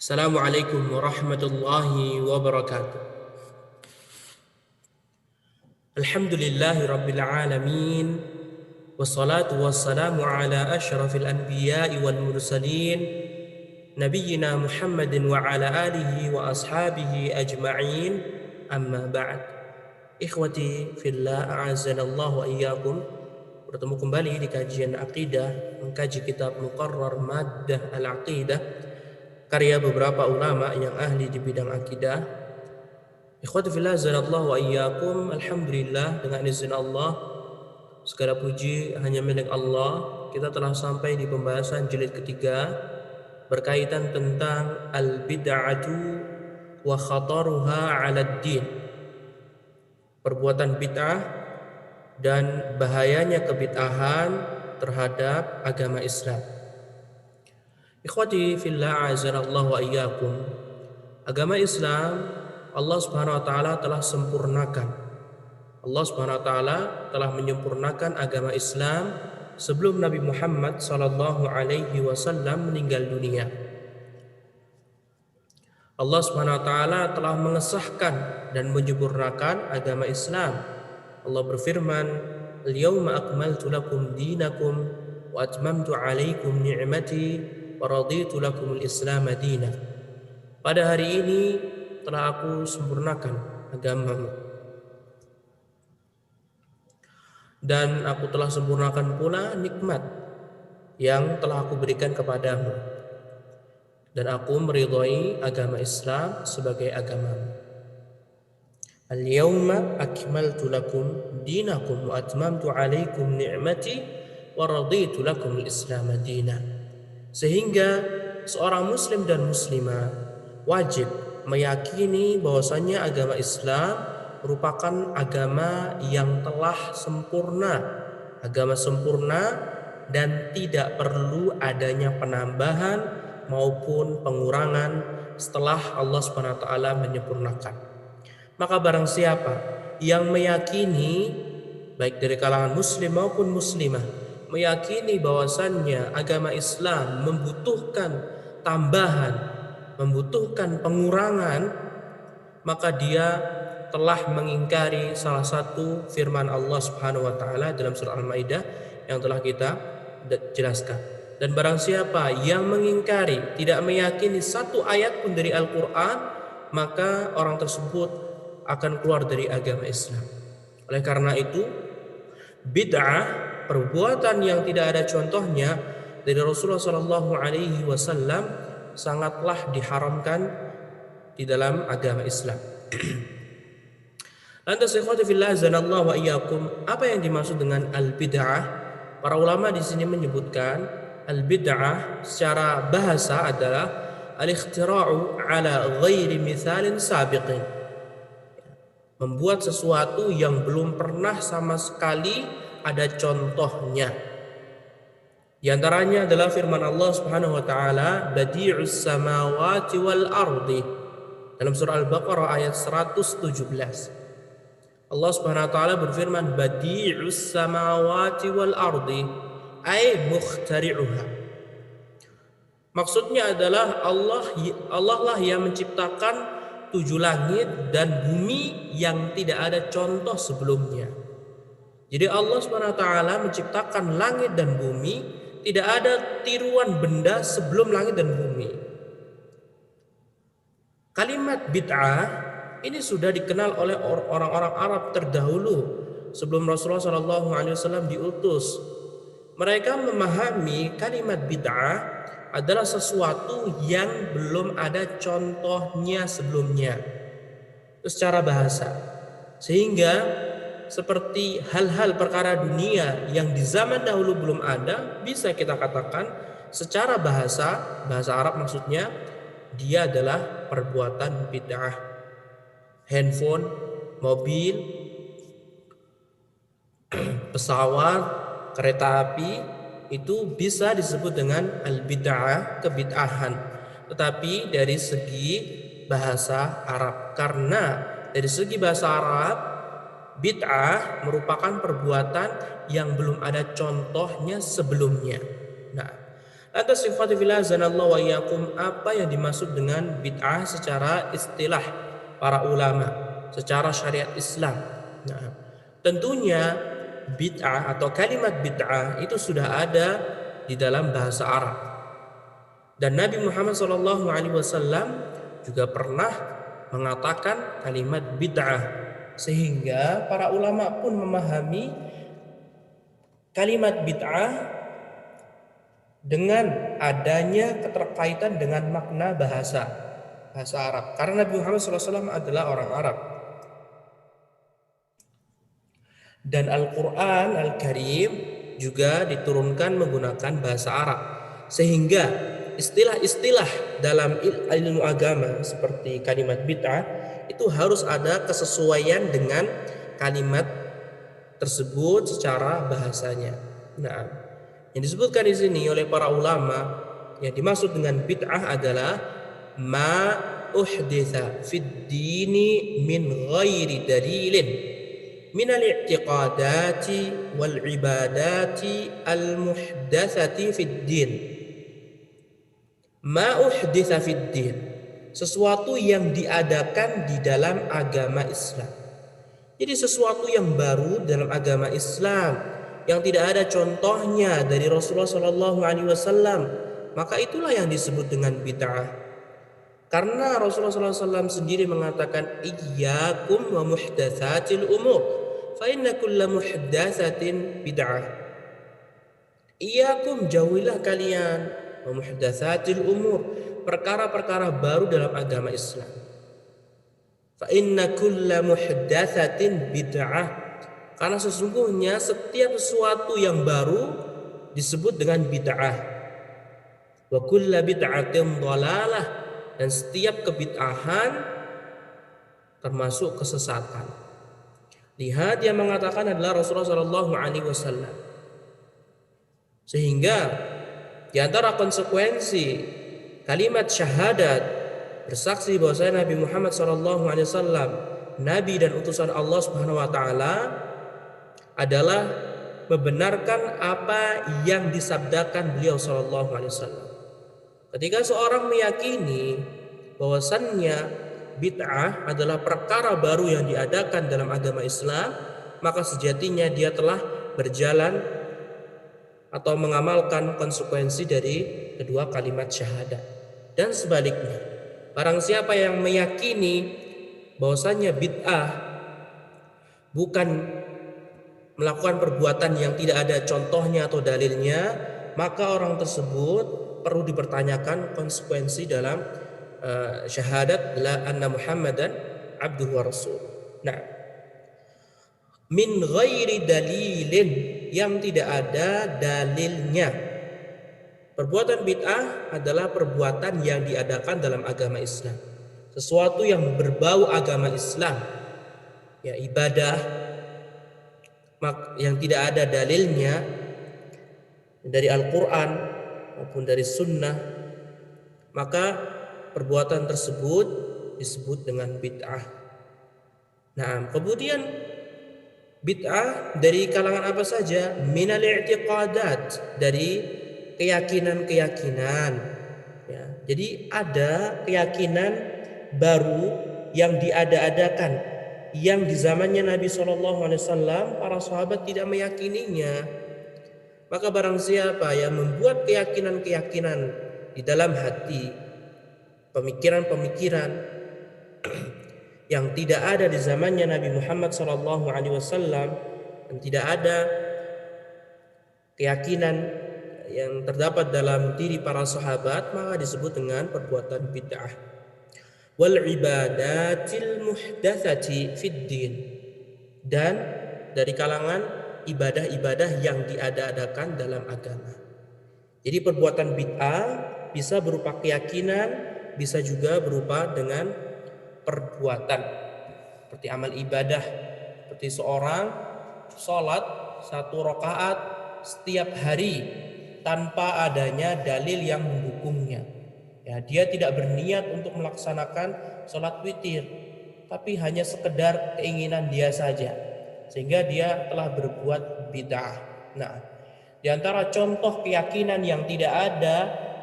Assalamualaikum warahmatullahi wabarakatuh. Alhamdulillahi rabbil alamin. Wassalatu wassalamu ala ashrafil anbiya'i wal mursalin nabiyyina Muhammadin wa ala alihi wa ashabihi ajma'in. Amma ba'd. Ikhwati fillah, a'azzanallahu wa iyyakum. Bertemu kembali di kajian akidah, mengkaji kitab Muqarrar Maddah Al-Aqidah karya beberapa ulama yang ahli di bidang akidah. Ikhwati fillah, azanallahu wa iyyakum. Alhamdulillah, dengan izin Allah, segala puji hanya milik Allah. Kita telah sampai di pembahasan jilid ketiga berkaitan tentang al-bid'atu wa khataruha 'alad din. Perbuatan bid'ah dan bahayanya kebid'ahan terhadap agama Islam. Ikhwati fillah, azanallahu wa iyyakum. Agama Islam Allah Subhanahu wa taala telah sempurnakan. Allah Subhanahu wa taala telah menyempurnakan agama Islam sebelum Nabi Muhammad sallallahu alaihi wasallam meninggal dunia. Allah Subhanahu wa taala telah mengesahkan dan menyempurnakan agama Islam. Allah berfirman, "Al-yauma akmaltu lakum dinakum wa atmamtu 'alaikum ni'mati wa raditu lakumul Islam dinan." Pada hari ini telah aku sempurnakan agamamu, dan aku telah sempurnakan pula nikmat yang telah aku berikan kepadamu, dan aku meridhai agama Islam sebagai agamamu. Al-yawma akmaltu lakum dinakum wa atmamtu 'alaikum ni'mati wa raditu lakumul Islam dinan. Sehingga seorang muslim dan muslimah wajib meyakini bahwasanya agama Islam merupakan agama yang telah sempurna, agama sempurna, dan tidak perlu adanya penambahan maupun pengurangan setelah Allah Subhanahu wa taala menyempurnakan. Maka barang siapa yang meyakini, baik dari kalangan muslim maupun muslimah, meyakini bahwasannya agama Islam membutuhkan tambahan, membutuhkan pengurangan, maka dia telah mengingkari salah satu firman Allah Subhanahu wa taala dalam surah Al-Maidah yang telah kita jelaskan. Dan barang siapa yang mengingkari, tidak meyakini satu ayat pun dari Al-Qur'an, maka orang tersebut akan keluar dari agama Islam. Oleh karena itu, bid'ah, perbuatan yang tidak ada contohnya dari Rasulullah sallallahu alaihi wasallam, sangatlah diharamkan di dalam agama Islam. Lantas ikhwati fillah, azanallahu wa iyyakum, apa yang dimaksud dengan al-bid'ah? Para ulama di sini menyebutkan al-bid'ah secara bahasa adalah al-ikhtira'u ala ghairi mithalin sabiqin. Membuat sesuatu yang belum pernah sama sekali ada contohnya. Di antaranya adalah firman Allah Subhanahu wa taala, "Badi'us samawati wal ardi." Dalam surah Al-Baqarah ayat 117. Allah Subhanahu wa taala berfirman, "Badi'us samawati wal ardi," ay mukhtari'uha. Maksudnya adalah Allah lah yang menciptakan 7 langit dan bumi yang tidak ada contoh sebelumnya. Jadi Allah Subhanahu wa taala menciptakan langit dan bumi, tidak ada tiruan benda sebelum langit dan bumi. Kalimat bid'ah ini sudah dikenal oleh orang-orang Arab terdahulu sebelum Rasulullah SAW diutus. Mereka memahami kalimat bid'ah adalah sesuatu yang belum ada contohnya sebelumnya, itu secara bahasa. Sehingga seperti hal-hal perkara dunia yang di zaman dahulu belum ada, bisa kita katakan secara bahasa Arab maksudnya, dia adalah perbuatan bid'ah. Handphone, mobil, pesawat, kereta api, itu bisa disebut dengan al-bid'ah, kebid'ahan. Tetapi dari segi bahasa Arab, karena dari segi bahasa Arab, bid'ah merupakan perbuatan yang belum ada contohnya sebelumnya. Nah, Atas ikhwati fillah azanallahu wa iyyakum, apa yang dimaksud dengan bid'ah secara istilah para ulama, secara syariat Islam? Nah, tentunya bid'ah atau kalimat bid'ah itu sudah ada di dalam bahasa Arab. Dan Nabi Muhammad SAW juga pernah mengatakan kalimat bid'ah, sehingga para ulama pun memahami kalimat bid'ah dengan adanya keterkaitan dengan makna bahasa Arab, karena Nabi Muhammad SAW adalah orang Arab. Dan Al-Quran Al-Karim juga diturunkan menggunakan bahasa Arab, sehingga istilah-istilah dalam ilmu agama seperti kalimat bid'ah itu harus ada kesesuaian dengan kalimat tersebut secara bahasanya. Nah, yang disebutkan di sini oleh para ulama, yang dimaksud dengan bid'ah adalah ma uhditsa fid dini min ghairi dalilin min al-i'tiqadati wal ibadati al muhdatsati fid din. Ma uhditsa fid din, sesuatu yang diadakan di dalam agama Islam. Jadi sesuatu yang baru dalam agama Islam yang tidak ada contohnya dari Rasulullah SAW, maka itulah yang disebut dengan bid'ah. Karena Rasulullah SAW sendiri mengatakan, iyyakum wa muhdatsatil umur, fa inna kulla muhdatsatin bid'ah. Iyyakum, jauhilah kalian, wa muhdatsatil umur, perkara-perkara baru dalam agama Islam. Fa inna kulla muhdatsatin bid'ah. Karena sesungguhnya setiap sesuatu yang baru disebut dengan bid'ah. Wa kullu bid'atin dhalalah, dan setiap kebid'ahan termasuk kesesatan. Lihat yang mengatakan adalah Rasulullah SAW. Sehingga di antara konsekuensi kalimat syahadat, bersaksi bahwasanya Nabi Muhammad SAW nabi dan utusan Allah Subhanahu wa taala, adalah membenarkan apa yang disabdakan beliau sallallahu alaihi wasallam. Ketika seorang meyakini bahwasannya bid'ah adalah perkara baru yang diadakan dalam agama Islam, maka sejatinya dia telah berjalan atau mengamalkan konsekuensi dari kedua kalimat syahadat. Dan sebaliknya, barang siapa yang meyakini bahwasannya bid'ah bukan melakukan perbuatan yang tidak ada contohnya atau dalilnya, maka orang tersebut perlu dipertanyakan konsekuensi dalam syahadat la anna Muhammadan abduhu wa rasul. Nah, min ghairi dalilin, yang tidak ada dalilnya. Perbuatan bid'ah adalah perbuatan yang diadakan dalam agama Islam, sesuatu yang berbau agama Islam, ya ibadah yang tidak ada dalilnya dari Al-Quran maupun dari Sunnah, maka perbuatan tersebut disebut dengan bid'ah. Nah, kemudian bid'ah dari kalangan apa saja? Minal i'tiqadat, dari keyakinan-keyakinan. Ya, jadi ada keyakinan baru yang diada-adakan, yang di zamannya Nabi SAW para sahabat tidak meyakininya. Maka barang siapa yang membuat keyakinan-keyakinan di dalam hati, pemikiran-pemikiran yang tidak ada di zamannya Nabi Muhammad SAW, dan tidak ada keyakinan yang terdapat dalam diri para sahabat, maka disebut dengan perbuatan bid'ah. Wal ibadatil muhdatsati fid din, dan dari kalangan ibadah-ibadah yang diada-adakan dalam agama. Jadi perbuatan bid'ah bisa berupa keyakinan, bisa juga berupa dengan perbuatan, seperti amal ibadah, seperti seorang sholat 1 rakaat setiap hari tanpa adanya dalil yang mendukungnya. Ya, dia tidak berniat untuk melaksanakan sholat witir, tapi hanya sekedar keinginan dia saja, sehingga dia telah berbuat bid'ah. Nah, Di antara contoh keyakinan yang tidak ada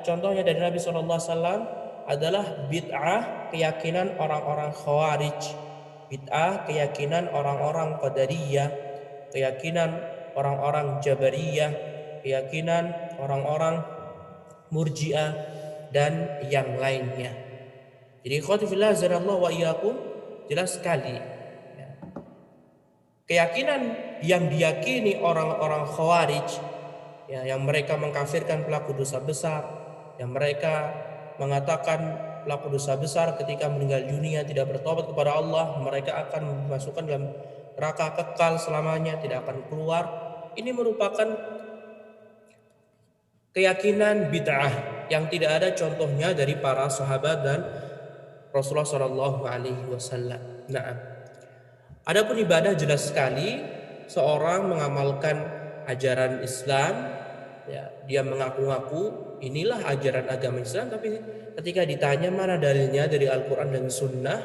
contohnya dari Nabi SAW adalah bid'ah keyakinan orang-orang Khawarij, bid'ah keyakinan orang-orang Qadariyah, keyakinan orang-orang Jabariyah, keyakinan orang-orang Murji'ah dan yang lainnya. Jadi khotifillah azanallahu wa iyyakum, jelas sekali ya, keyakinan yang diyakini orang-orang Khawarij ya, yang mereka mengkafirkan pelaku dosa besar, yang mereka mengatakan pelaku dosa besar ketika meninggal dunia tidak bertobat kepada Allah, mereka akan dimasukkan dalam neraka kekal selamanya, tidak akan keluar. Ini merupakan keyakinan bid'ah yang tidak ada contohnya dari para sahabat dan Rasulullah Shallallahu Alaihi Wasallam. Nah, adapun ibadah jelas sekali seorang mengamalkan ajaran Islam, ya, dia mengaku-ngaku inilah ajaran agama Islam, tapi ketika ditanya mana dalilnya dari Al-Quran dan Sunnah,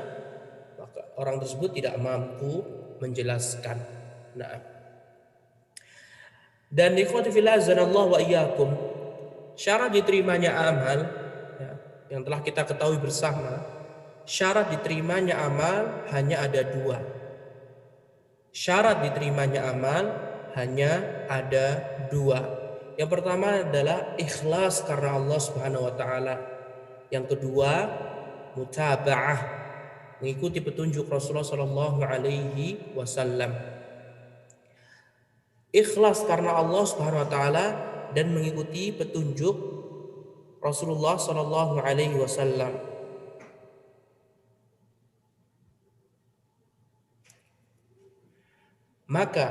maka orang tersebut tidak mampu menjelaskan. Nah, dan ikhwati fillah azanallahu wa iyyakum, syarat diterimanya amal ya, yang telah kita ketahui bersama, syarat diterimanya amal hanya ada dua. Syarat diterimanya amal hanya ada dua. Yang pertama adalah ikhlas karena Allah Subhanahu wa taala. Yang kedua, mutaba'ah, mengikuti petunjuk Rasulullah sallallahu alaihi wasallam. Ikhlas karena Allah Subhanahu wa taala dan mengikuti petunjuk Rasulullah sallallahu alaihi wasallam. Maka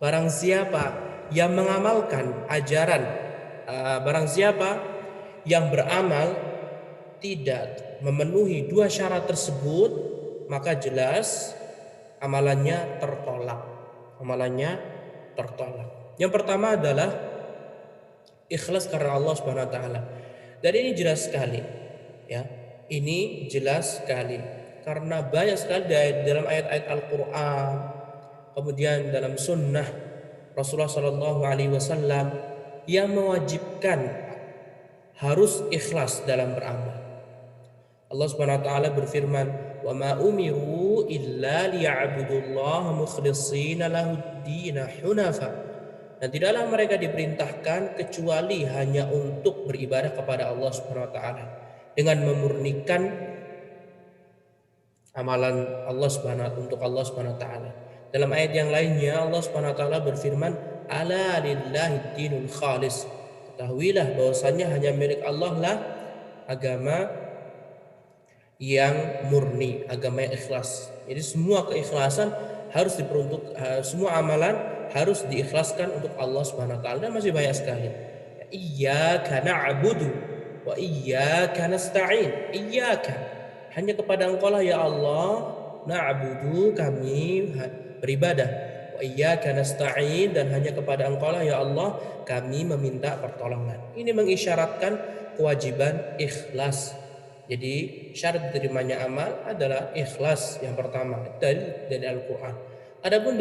barang siapa yang mengamalkan ajaran, barang siapa yang beramal tidak memenuhi dua syarat tersebut, maka jelas amalannya tertolak. Amalannya tertolak. Yang pertama adalah ikhlas karena Allah Subhanahu wa taala. Dan ini jelas sekali, ya. Ini jelas sekali karena banyak sekali dalam ayat-ayat Al-Qur'an, kemudian dalam sunnah Rasulullah Shallallahu Alaihi Wasallam yang mewajibkan harus ikhlas dalam beramal. Allah Subhanahu Wa Taala berfirman, "Wa ma umiru illa liya'budullaha mukhlishina lahud-din hunafa." Dan tidaklah mereka diperintahkan kecuali hanya untuk beribadah kepada Allah Subhanahu Wa Taala dengan memurnikan amalan Allah untuk Allah Subhanahu Wa Taala. Dalam ayat yang lainnya Allah Subhanahu wa taala berfirman, "Ala lillahi dinul khalis." Ketahuilah bahwasanya hanya milik Allah lah agama yang murni, agama yang ikhlas. Jadi semua keikhlasan harus diperuntuk, semua amalan harus diikhlaskan untuk Allah Subhanahu wa taala. Dan masih banyak sekali. Iyyaka na'budu wa iyyaka nasta'in. Iyyaka, hanya kepada Engkau lah ya Allah, na'budu, kami beribadah, wa iyyaka nasta'in, dan hanya kepada Engkau lah ya Allah kami meminta pertolongan. Ini mengisyaratkan kewajiban ikhlas. Jadi syarat diterimanya amal adalah ikhlas yang pertama dari Al-Quran. Adapun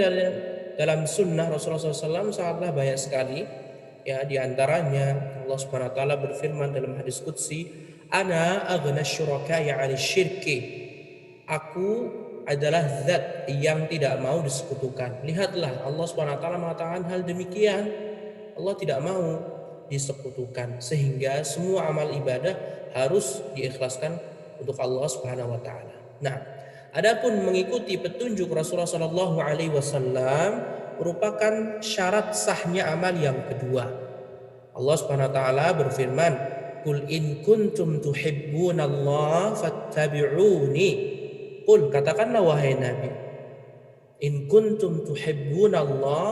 dalam sunnah Rasulullah SAW sangatlah banyak sekali, ya, diantaranya Allah Subhanahu Wa Taala berfirman dalam hadis qudsi, "Ana aghna syuraka'i 'ani syirki." Aku adalah zat yang tidak mau disekutukan. Lihatlah, Allah Subhanahu wa taala mengatakan hal demikian. Allah tidak mau disekutukan, sehingga semua amal ibadah harus diikhlaskan untuk Allah Subhanahu wa taala. Nah, adapun mengikuti petunjuk Rasulullah sallallahu alaihi wasallam merupakan syarat sahnya amal yang kedua. Allah Subhanahu wa taala berfirman, "Qul in kuntum tuhibbunallaha fattabi'uni." Qul, katakanlah wahai Nabi, in kuntum tuhibbunallah,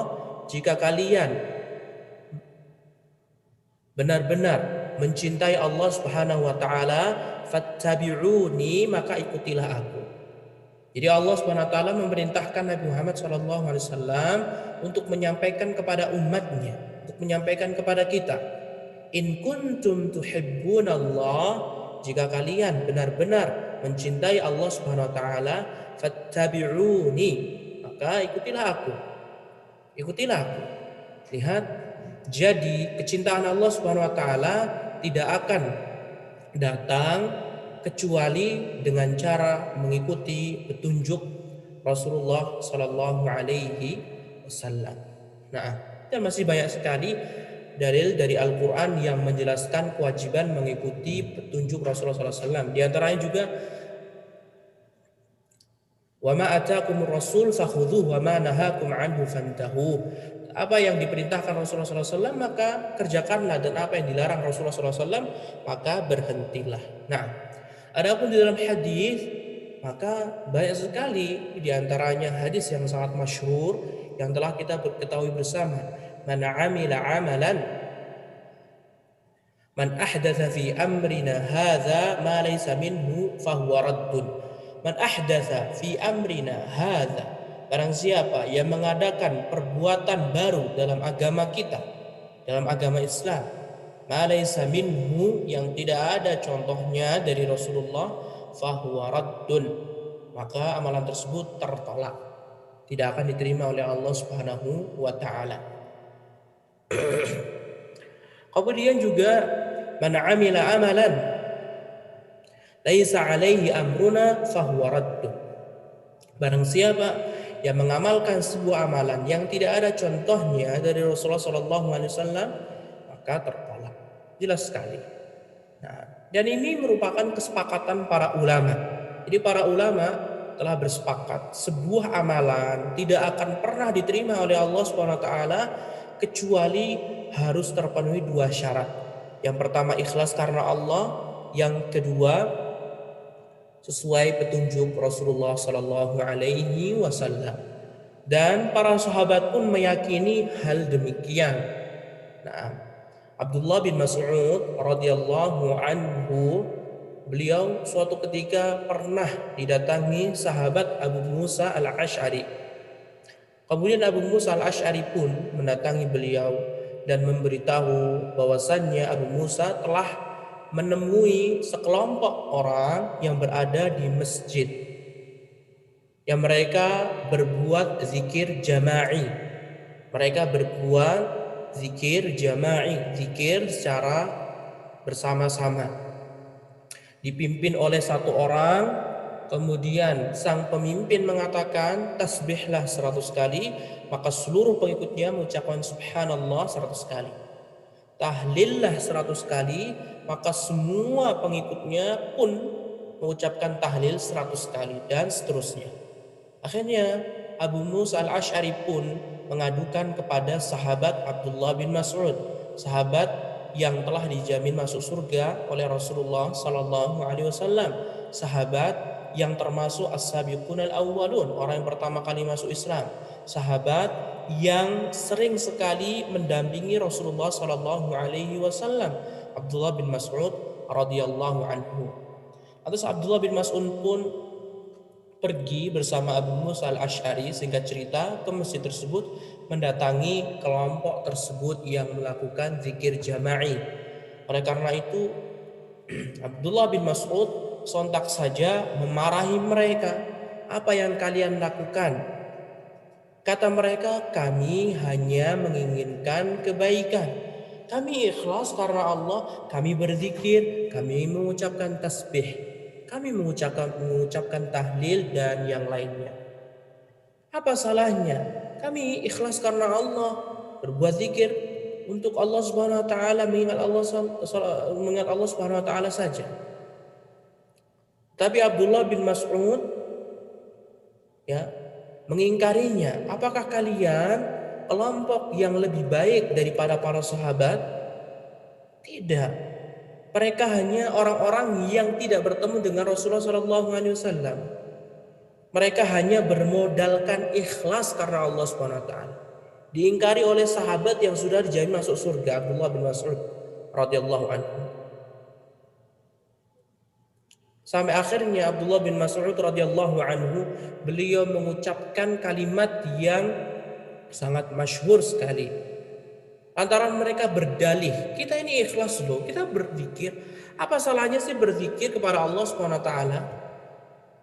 jika kalian benar-benar mencintai Allah Subhanahu wa taala, fattabi'uni, maka ikutilah aku. Jadi Allah Subhanahu wa taala memerintahkan Nabi Muhammad SAW untuk menyampaikan kepada umatnya, untuk menyampaikan kepada kita, in kuntum tuhibbunallah, jika kalian benar-benar mencintai Allah Subhanahu wa taala, fattabi'uni, maka ikutilah aku. Ikutilah aku. Lihat, Jadi kecintaan Allah Subhanahu wa taala tidak akan datang kecuali dengan cara mengikuti petunjuk Rasulullah Shallallahu Alaihi Wasallam. Nah, dan masih banyak sekali dalil dari Al-Quran yang menjelaskan kewajiban mengikuti petunjuk Rasulullah SAW. Di antaranya juga wa ma atakumur rasul fakhudhuhu wa ma nahakum anhu fantahu. Apa yang diperintahkan Rasulullah SAW maka kerjakanlah, dan apa yang dilarang Rasulullah SAW maka berhentilah. Nah, adapun di dalam hadis maka banyak sekali, di antaranya hadis yang sangat masyhur yang telah kita ketahui bersama, man amila amalan man ahdatsa fi amrina hadza ma laysa minhu fahuwa raddun. Man ahdatsa fi amrina hadza, barang siapa yang mengadakan perbuatan baru dalam agama kita, dalam agama Islam, ma laysa minhu, yang tidak ada contohnya dari Rasulullah, fahuwa raddun, maka amalan tersebut tertolak, tidak akan diterima oleh Allah Subhanahu wa taala. Kemudian juga man amila amalan laisa alaihi amruna fahuwa raddun, barang siapa yang mengamalkan sebuah amalan yang tidak ada contohnya dari Rasulullah SAW maka tertolak. Jelas sekali. Nah, dan ini merupakan kesepakatan para ulama. Jadi para ulama telah bersepakat sebuah amalan tidak akan pernah diterima oleh Allah SWT kecuali harus terpenuhi dua syarat. Yang pertama ikhlas karena Allah, yang kedua sesuai petunjuk Rasulullah Sallallahu Alaihi Wasallam. Dan para sahabat pun meyakini hal demikian. Nah, Abdullah bin Mas'ud radhiyallahu anhu, beliau suatu ketika pernah didatangi sahabat Abu Musa al-Ash'ari. Kemudian Abu Musa al-Ash'ari pun mendatangi beliau dan memberitahu bahwasannya Abu Musa telah menemui sekelompok orang yang berada di masjid, yang mereka berbuat zikir jama'i. Mereka berbuat zikir jama'i, zikir secara bersama-sama, dipimpin oleh satu orang. Kemudian sang pemimpin mengatakan tasbihlah 100 kali, maka seluruh pengikutnya mengucapkan subhanallah 100 kali. Tahlillah 100 kali, maka semua pengikutnya pun mengucapkan tahlil 100 kali, dan seterusnya. Akhirnya Abu Musa al-Ash'ari pun mengadukan kepada sahabat Abdullah bin Mas'ud, sahabat yang telah dijamin masuk surga oleh Rasulullah Sallallahu Alaihi Wasallam, sahabat yang termasuk as-sabiqun al-awwalun, orang yang pertama kali masuk Islam, sahabat yang sering sekali mendampingi Rasulullah Sallallahu Alaihi Wasallam, Abdullah bin Mas'ud radhiyallahu anhu. Atas Abdullah bin Mas'ud pun pergi bersama Abu Musa al-Ash'ari, singkat cerita, ke masjid tersebut, mendatangi kelompok tersebut yang melakukan zikir jama'i. Oleh karena itu Abdullah bin Mas'ud sontak saja memarahi mereka. Apa yang kalian lakukan? Kata mereka, kami hanya menginginkan kebaikan. Kami ikhlas karena Allah, kami berzikir, kami mengucapkan tasbih, kami mengucapkan tahlil dan yang lainnya. Apa salahnya? Kami ikhlas karena Allah, berbuat zikir untuk Allah Subhanahu wa taala, mengingat Allah Subhanahu wa taala saja. Tapi Abdullah bin Mas'ud mengingkarinya. Apakah kalian kelompok yang lebih baik daripada para sahabat? Tidak. Mereka hanya orang-orang yang tidak bertemu dengan Rasulullah SAW. Mereka hanya bermodalkan ikhlas karena Allah SWT. Diingkari oleh sahabat yang sudah dijamin masuk surga, Abdullah bin Mas'ud radhiyallahu anhu. Sampai akhirnya Abdullah bin Mas'ud radhiyallahu anhu, beliau mengucapkan kalimat yang sangat masyhur sekali. Antara mereka berdalih, kita ini ikhlas loh, kita berzikir. Apa salahnya sih berzikir kepada Allah Subhanahu wa taala?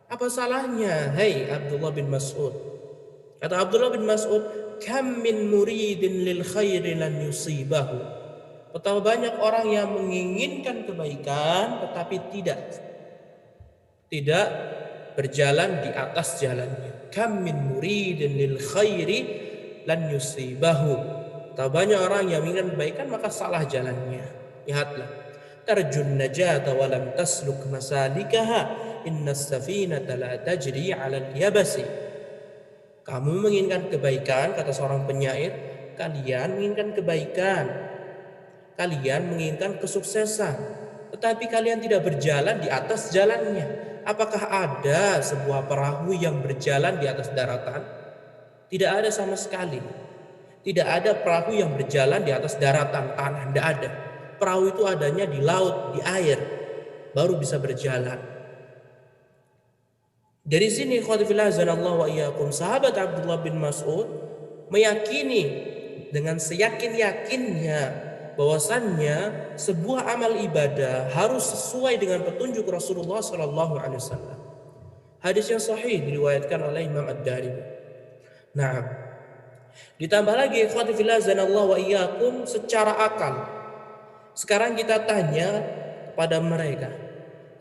Apa salahnya? Hai Abdullah bin Mas'ud, Kata Abdullah bin Mas'ud, kam min muridin lil khairi lan yusibahu. Betapa banyak orang yang menginginkan kebaikan tetapi tidak berjalan di atas jalannya. Kam min muridin lil khairi lan yusibahu. Betapa banyak orang yang menginginkan kebaikan maka salah jalannya. Lihatlah. Tarjun najata wa lam tasluk masalikaha. Innas safinata la tajri 'alal yabasi. Kamu menginginkan kebaikan, kata seorang penyair, kalian menginginkan kebaikan, kalian menginginkan kesuksesan, tetapi kalian tidak berjalan di atas jalannya. Apakah ada sebuah perahu yang berjalan di atas daratan? Tidak ada sama sekali. Tidak ada perahu yang berjalan di atas daratan, tanah, tidak ada. Perahu itu adanya di laut, di air, baru bisa berjalan. Dari sini khawatibillah azanallahu wa iyyakum, sahabat Abdullah bin Mas'ud meyakini dengan seyakin-yakinnya bahwasannya sebuah amal ibadah harus sesuai dengan petunjuk Rasulullah SAW. Hadis yang sahih diriwayatkan oleh Imam Ad-Darimi. Nah, ditambah lagi khawatibillah azanallahu wa iyyakum secara akal. Sekarang kita tanya kepada mereka,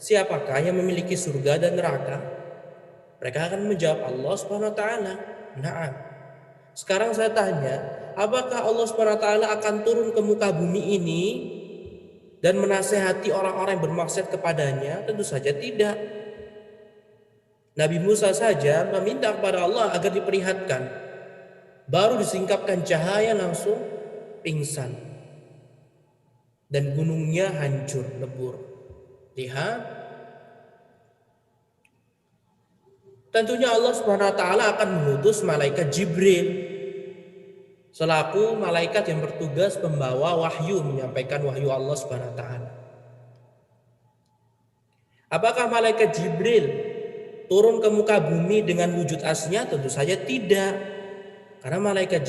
siapakah yang memiliki surga dan neraka? Mereka akan menjawab Allah Subhanahu wa taala. Naam. Sekarang saya tanya, apakah Allah Subhanahu wa taala akan turun ke muka bumi ini dan menasehati orang-orang yang bermaksiat kepadanya? Tentu saja tidak. Nabi Musa saja meminta kepada Allah agar diperlihatkan. Baru disingkapkan cahaya langsung pingsan. Dan gunungnya hancur lebur. Lihat. Tentunya Allah Subhanahu wa taala akan mengutus malaikat Jibril selaku malaikat yang bertugas membawa wahyu, menyampaikan wahyu Allah Subhanahu wa taala. Apakah malaikat Jibril turun ke muka bumi dengan wujud aslinya? Tentu saja tidak. Karena malaikat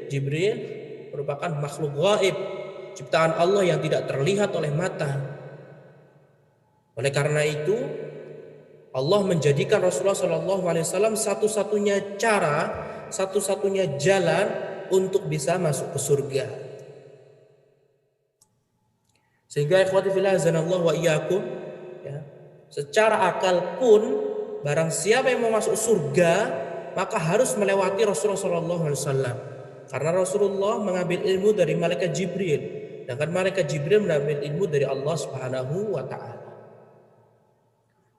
Jibril merupakan makhluk gaib, ciptaan Allah yang tidak terlihat oleh mata. Oleh karena itu, Allah menjadikan Rasulullah SAW satu-satunya cara, satu-satunya jalan untuk bisa masuk ke surga. Sehingga ikhwati fillah azanallahu wa iyyakum, ya, secara akal pun barang siapa yang mau masuk surga maka harus melewati Rasulullah SAW. Karena Rasulullah mengambil ilmu dari malaikat Jibril, sedangkan malaikat Jibril mengambil ilmu dari Allah Subhanahu wa taala.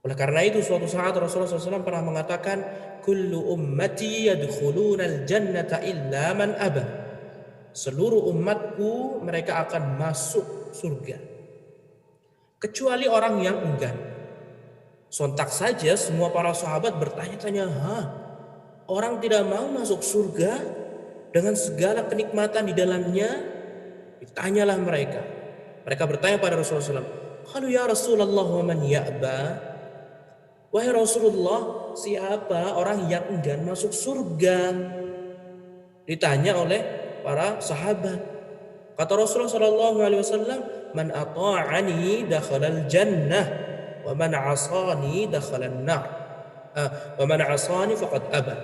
Oleh karena itu suatu saat Rasulullah SAW pernah mengatakan, kullu ummati yadkhulunal jannata illa man aba. Seluruh umatku mereka akan masuk surga kecuali orang yang enggan. Sontak saja semua para sahabat bertanya-tanya, orang tidak mau masuk surga dengan segala kenikmatan di dalamnya? Ditanyalah mereka. Mereka bertanya pada Rasulullah SAW, qalu ya Rasulullah wa man ya'ba? Wahai Rasulullah, siapa orang yang enggan masuk surga? Ditanya oleh para sahabat. Kata Rasulullah SAW, man ata'ani dakhalal jannah wa man 'asani dakhalan nar. Wa man 'asani faqad aba.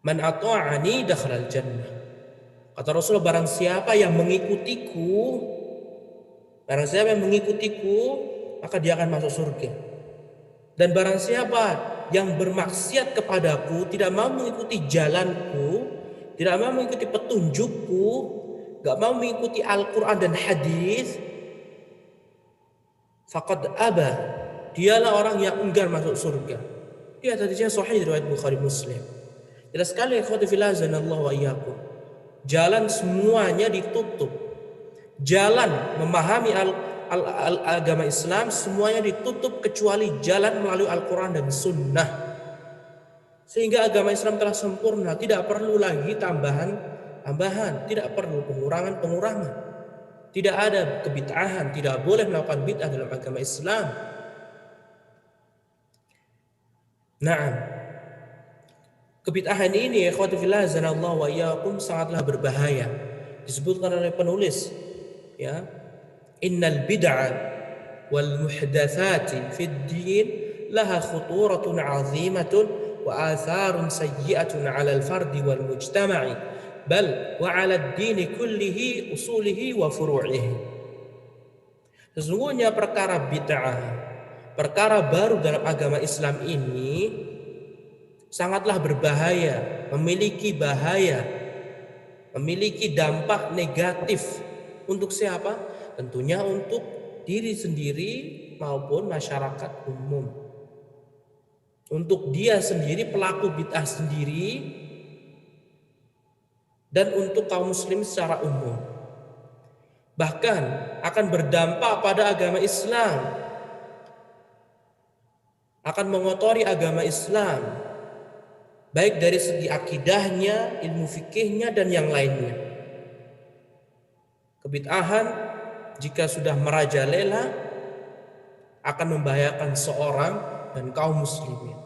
Man ata'ani dakhalal jannah. Kata Rasulullah, barang siapa yang mengikutiku, maka dia akan masuk surga. Dan barang siapa yang bermaksiat kepadaku, tidak mau mengikuti jalanku, tidak mau mengikuti petunjukku, gak mau mengikuti Al-Quran dan hadis, faqad aba, dialah orang yang enggan masuk surga. Dia hadisnya sahih riwayat Bukhari Muslim. Jelas sekali ikhwati fillah azanallahu wa iyyakum. Jalan semuanya ditutup. Jalan memahami agama Islam semuanya ditutup kecuali jalan melalui Al-Quran dan Sunnah. Sehingga agama Islam telah sempurna, tidak perlu lagi tambahan, tidak perlu pengurangan. Tidak ada kebid'ahan, tidak boleh melakukan bid'ah dalam agama Islam. Naam. Kebid'ahan ini ikhwati fillah azanallahu wa iyyakum sangatlah berbahaya. Disebutkan oleh penulis, ya, innal bid'ah wal muhdatsati fid din laha khuturatun 'azimatun wa atharun sayyi'atun 'ala al-fardi wal mujtama'i bal wa 'ala ad-dini kullihi usulihi wa furu'ihi. Sesungguhnya perkara bid'ah, perkara baru dalam agama Islam ini sangatlah berbahaya, memiliki bahaya, memiliki dampak negatif untuk siapa? Tentunya untuk diri sendiri maupun masyarakat umum. Untuk dia sendiri, pelaku bid'ah sendiri, dan untuk kaum muslim secara umum. Bahkan akan berdampak pada agama Islam, akan mengotori agama Islam, baik dari segi akidahnya, ilmu fikihnya, dan yang lainnya. Kebid'ahan jika sudah merajalela akan membahayakan seorang dan kaum muslimin.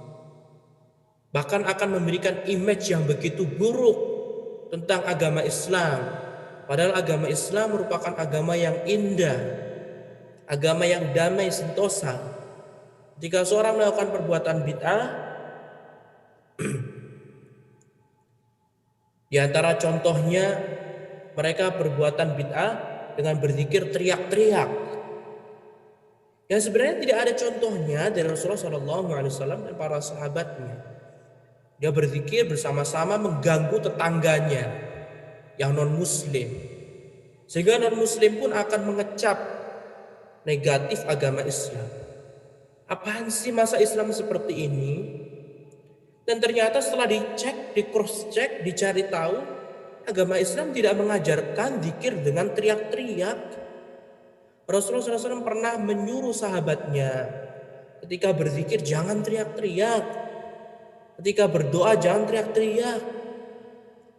Bahkan akan memberikan image yang begitu buruk tentang agama Islam. Padahal agama Islam merupakan agama yang indah, agama yang damai sentosa. Jika seorang melakukan perbuatan bid'ah, di antara contohnya mereka perbuatan bid'ah dengan berzikir teriak-teriak, yang sebenarnya tidak ada contohnya dari Rasulullah SAW dan para sahabatnya. Dia berzikir bersama-sama mengganggu tetangganya yang non-muslim, sehingga non-muslim pun akan mengecap negatif agama Islam. Apaan sih masa Islam seperti ini? Dan ternyata setelah dicek, di cross check, dicari tahu, agama Islam tidak mengajarkan zikir dengan teriak-teriak. Rasulullah SAW pernah menyuruh sahabatnya ketika berzikir jangan teriak-teriak, ketika berdoa jangan teriak-teriak,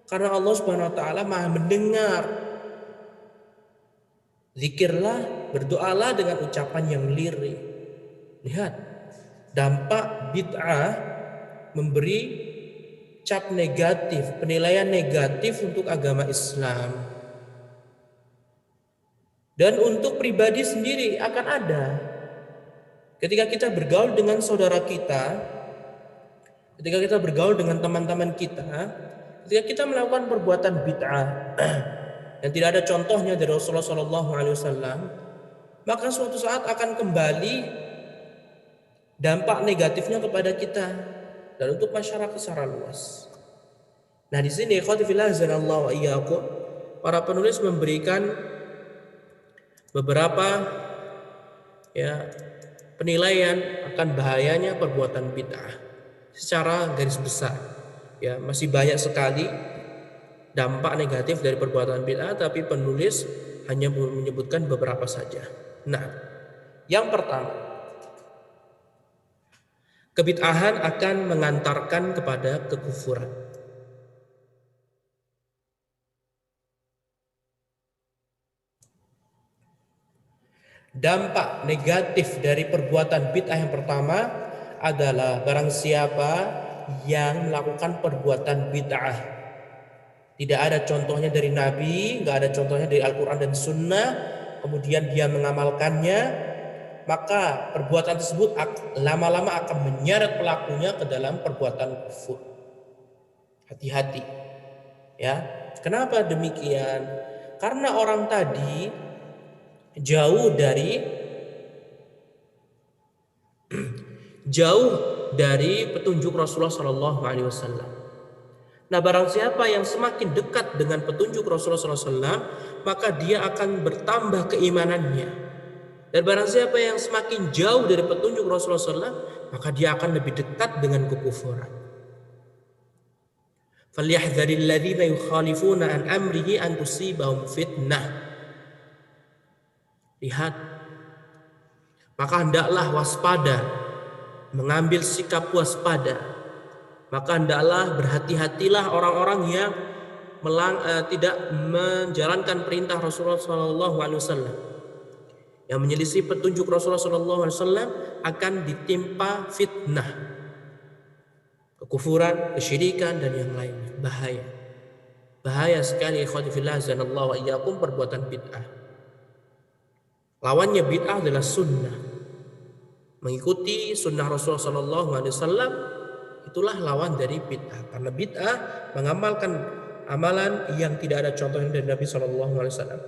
karena Allah Subhanahu wa taala Maha mendengar. Zikirlah, berdoalah dengan ucapan yang lirih. Lihat, dampak bid'ah memberi cap negatif, penilaian negatif untuk agama Islam. Dan untuk pribadi sendiri akan ada. Ketika kita bergaul dengan saudara kita, ketika kita bergaul dengan teman-teman kita, ketika kita melakukan perbuatan bid'ah yang tidak ada contohnya dari Rasulullah SAW, maka suatu saat akan kembali dampak negatifnya kepada kita dan untuk masyarakat secara luas. Nah, di sini para penulis memberikan beberapa penilaian akan bahayanya perbuatan bid'ah secara garis besar. Ya, masih banyak sekali dampak negatif dari perbuatan bid'ah, tapi penulis hanya menyebutkan beberapa saja. Nah, yang pertama, kebid'ahan akan mengantarkan kepada kekufuran. Dampak negatif dari perbuatan bid'ah yang pertama adalah barang siapa yang melakukan perbuatan bid'ah, tidak ada contohnya dari Nabi, nggak ada contohnya dari Al-Quran dan Sunnah, kemudian dia mengamalkannya, maka perbuatan tersebut lama-lama akan menyeret pelakunya ke dalam perbuatan kufur. Hati-hati, ya. Kenapa demikian? Karena orang tadi jauh dari petunjuk Rasulullah SAW. Nah, barang siapa yang semakin dekat dengan petunjuk Rasulullah SAW, maka dia akan bertambah keimanannya. Dan barang siapa yang semakin jauh dari petunjuk Rasulullah SAW, maka dia akan lebih dekat dengan kekufuran. فَلْيَحْذَرِ الَّذِينَ يُخَالِفُونَ عَنْ أَمْرِهِ أَنْ تُصِيبَهُمْ فِتْنَةٌ. Lihat, maka hendaklah waspada, mengambil sikap waspada. Maka hendaklah berhati-hatilah orang-orang yang tidak menjalankan perintah Rasulullah SAW, yang menyelisih petunjuk Rasulullah SAW akan ditimpa fitnah, kekufuran, kesyirikan, dan yang lainnya. Bahaya sekali ikhwati fillah azanallahu wa iyyakum perbuatan bid'ah. Lawannya bid'ah adalah sunnah. Mengikuti sunnah Rasulullah SAW itulah lawan dari bid'ah. Karena bid'ah mengamalkan amalan yang tidak ada contohnya dari Nabi SAW.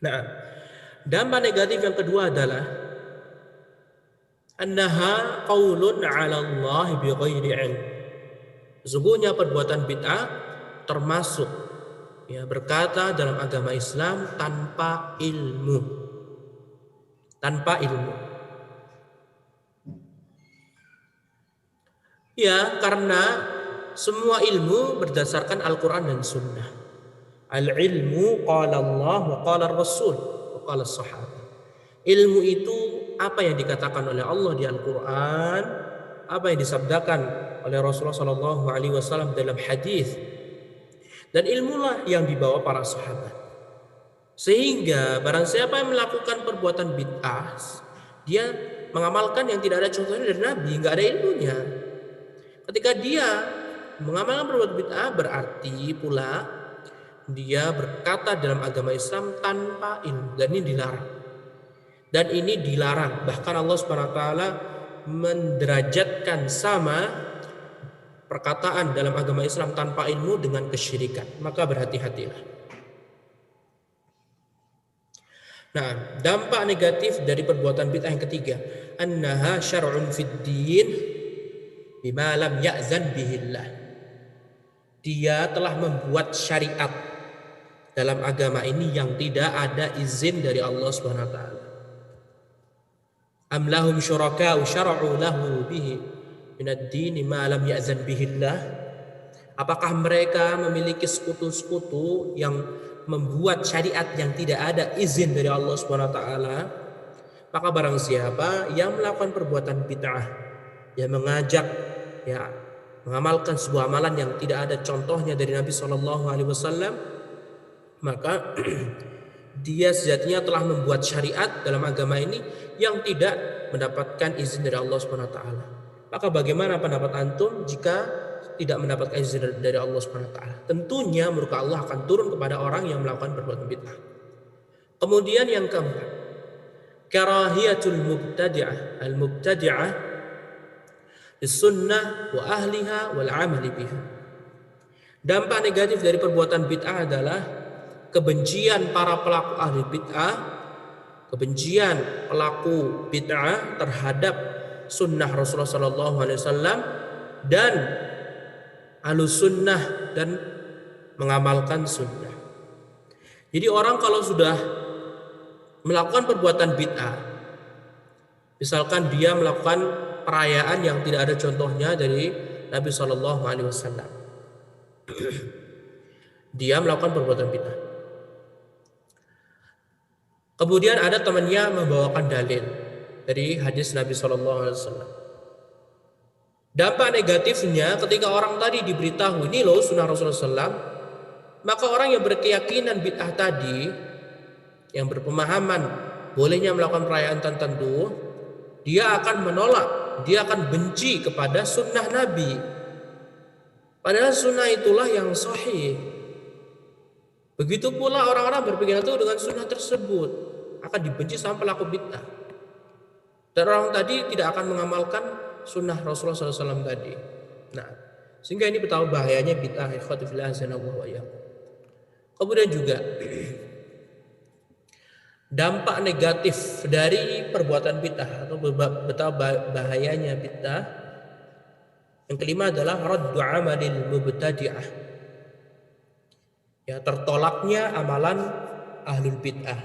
Nah, dampak negatif yang kedua adalah annaha qaulun 'ala Allah bighairi 'ilm. Sesungguhnya perbuatan bid'ah termasuk berkata dalam agama Islam tanpa ilmu. Tanpa ilmu. Ya, karena semua ilmu berdasarkan Al-Quran dan Sunnah. Al-ilmu qala Allah wa qala Rasul wa qala sahabat. Ilmu itu apa yang dikatakan oleh Allah di Al-Quran, apa yang disabdakan oleh Rasulullah SAW dalam hadis, dan ilmulah yang dibawa para sahabat. Sehingga barang siapa yang melakukan perbuatan bid'ah, dia mengamalkan yang tidak ada contohnya dari Nabi, nggak ada ilmunya. Ketika dia mengamalkan perbuatan bid'ah, berarti pula dia berkata dalam agama Islam tanpa ilmu, dan ini dilarang. Dan ini dilarang. Bahkan Allah SWT menderajatkan sama perkataan dalam agama Islam tanpa ilmu dengan kesyirikan. Maka berhati-hatilah. Nah, dampak negatif dari perbuatan bid'ah yang ketiga, annaha syar'un fid din bima lam ya'zan bihillah. Dia telah membuat syariat dalam agama ini yang tidak ada izin dari Allah Subhanahu wa taala. Am lahum syuraka'u syara'u lahu bihi minad din ma lam ya'zan bihillah. Apakah mereka memiliki sekutu-sekutu yang membuat syariat yang tidak ada izin dari Allah Subhanahu wa taala? Maka barang siapa yang melakukan perbuatan bid'ah, yang mengajak mengamalkan sebuah amalan yang tidak ada contohnya dari Nabi SAW, maka dia sejatinya telah membuat syariat dalam agama ini yang tidak mendapatkan izin dari Allah Subhanahu wa taala. Maka bagaimana pendapat antum jika tidak mendapatkan izin dari Allah Subhanahu wa taala? Tentunya murka Allah akan turun kepada orang yang melakukan perbuatan bid'ah. Kemudian yang keempat, karahiyatul mubtadi'ah, al-mubtadi'ah bis-sunnah wa ahliha wal 'amali biha. Dampak negatif dari perbuatan bid'ah adalah kebencian para pelaku ahli bid'ah, kebencian pelaku bid'ah terhadap sunnah Rasulullah SAW dan ahlus sunnah dan mengamalkan sunnah. Jadi orang kalau sudah melakukan perbuatan bid'ah, misalkan dia melakukan perayaan yang tidak ada contohnya dari Nabi SAW, dia melakukan perbuatan bid'ah. Kemudian ada temannya membawakan dalil dari hadis Nabi SAW. Dampak negatifnya ketika orang tadi diberitahu ini loh sunnah Rasulullah SAW, maka orang yang berkeyakinan bid'ah tadi, yang berpemahaman bolehnya melakukan perayaan tertentu, dia akan menolak, dia akan benci kepada sunnah Nabi. Padahal sunnah itulah yang sahih. Begitu pula orang-orang berpikiran itu dengan sunnah tersebut akan dibenci sama pelaku bid'ah. Dan orang tadi tidak akan mengamalkan sunnah Rasulullah SAW tadi. Nah, sehingga ini betapa bahayanya bid'ah. Kemudian juga dampak negatif dari perbuatan bid'ah atau betapa bahayanya bid'ah. Yang kelima adalah raddu amalil mubtadi'ah. Tertolaknya amalan ahlul bid'ah.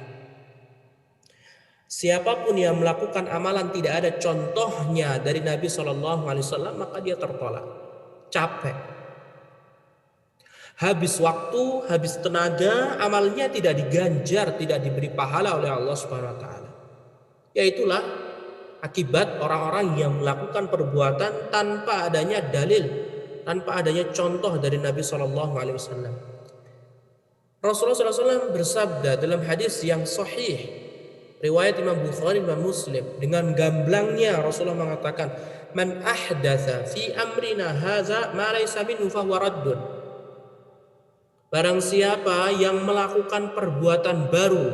Siapapun yang melakukan amalan tidak ada contohnya dari Nabi SAW, maka dia tertolak, capek, habis waktu, habis tenaga, amalnya tidak diganjar, tidak diberi pahala oleh Allah Subhanahu wa taala. Yaitulah akibat orang-orang yang melakukan perbuatan tanpa adanya dalil, tanpa adanya contoh dari Nabi SAW. Rasulullah SAW bersabda dalam hadis yang sahih, riwayat Imam Bukhari, Imam Muslim, dengan gamblangnya Rasulullah mengatakan, "Man ahdatsa fi amrina hadza ma laysa minhu fa huwa raddun." Barang siapa yang melakukan perbuatan baru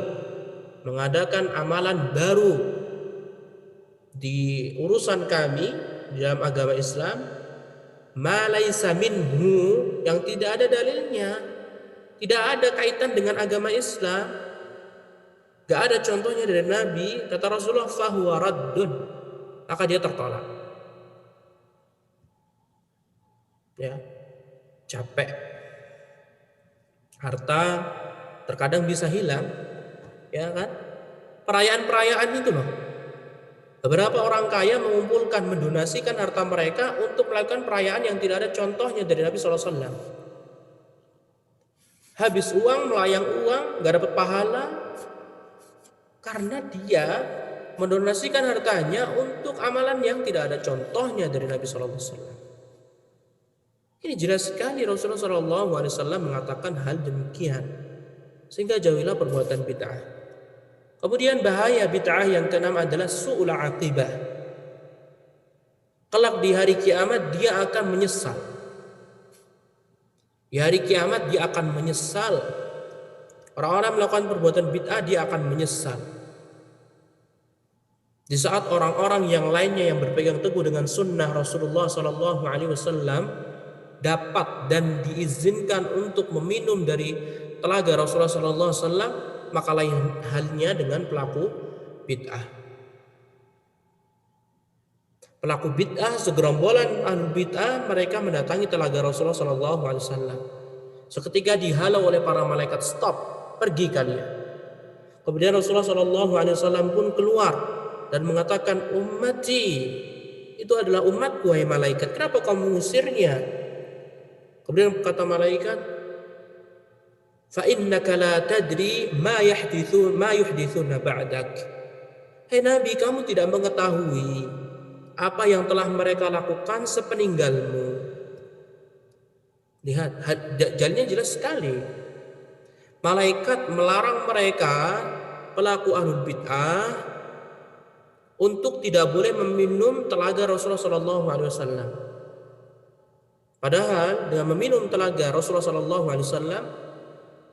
mengadakan amalan baru di urusan kami di dalam agama Islam, ma laisa minhu, yang tidak ada dalilnya, tidak ada kaitan dengan agama Islam, gak ada contohnya dari Nabi, kata Rasulullah, fahuwa raddun, maka dia tertolak. Ya, capek, harta terkadang bisa hilang, ya kan? Perayaan-perayaan itu loh. Beberapa orang kaya mengumpulkan, mendonasikan harta mereka untuk melakukan perayaan yang tidak ada contohnya dari Nabi SAW. Habis uang, melayang uang, gak dapat pahala, karena dia mendonasikan hartanya untuk amalan yang tidak ada contohnya dari Nabi SAW. Ini jelas sekali Rasulullah SAW mengatakan hal demikian. Sehingga jauhilah perbuatan bid'ah. Kemudian bahaya bid'ah yang keenam adalah su'ul aqibah. Kelak di hari kiamat dia akan menyesal. Di hari kiamat dia akan menyesal. Orang-orang melakukan perbuatan bid'ah dia akan menyesal. Di saat orang-orang yang lainnya yang berpegang teguh dengan sunnah Rasulullah SAW dapat dan diizinkan untuk meminum dari telaga Rasulullah SAW, maka lain halnya dengan pelaku bid'ah. Pelaku bid'ah, segerombolan ahli bid'ah, mereka mendatangi telaga Rasulullah SAW. Seketika dihalau oleh para malaikat, stop, pergi kalian. Kemudian Rasulullah SAW pun keluar dan mengatakan, ummati, itu adalah umatku wahai malaikat, kenapa kamu mengusirnya? Kemudian kata malaikat, fa innaka la tadri ma yuhdithuna ba'dak. Hai Nabi, kamu tidak mengetahui apa yang telah mereka lakukan sepeninggalmu. Lihat, dalilnya jelas sekali. Malaikat melarang mereka, pelaku ahlul bid'ah, untuk tidak boleh meminum telaga Rasulullah SAW. Padahal dengan meminum telaga Rasulullah SAW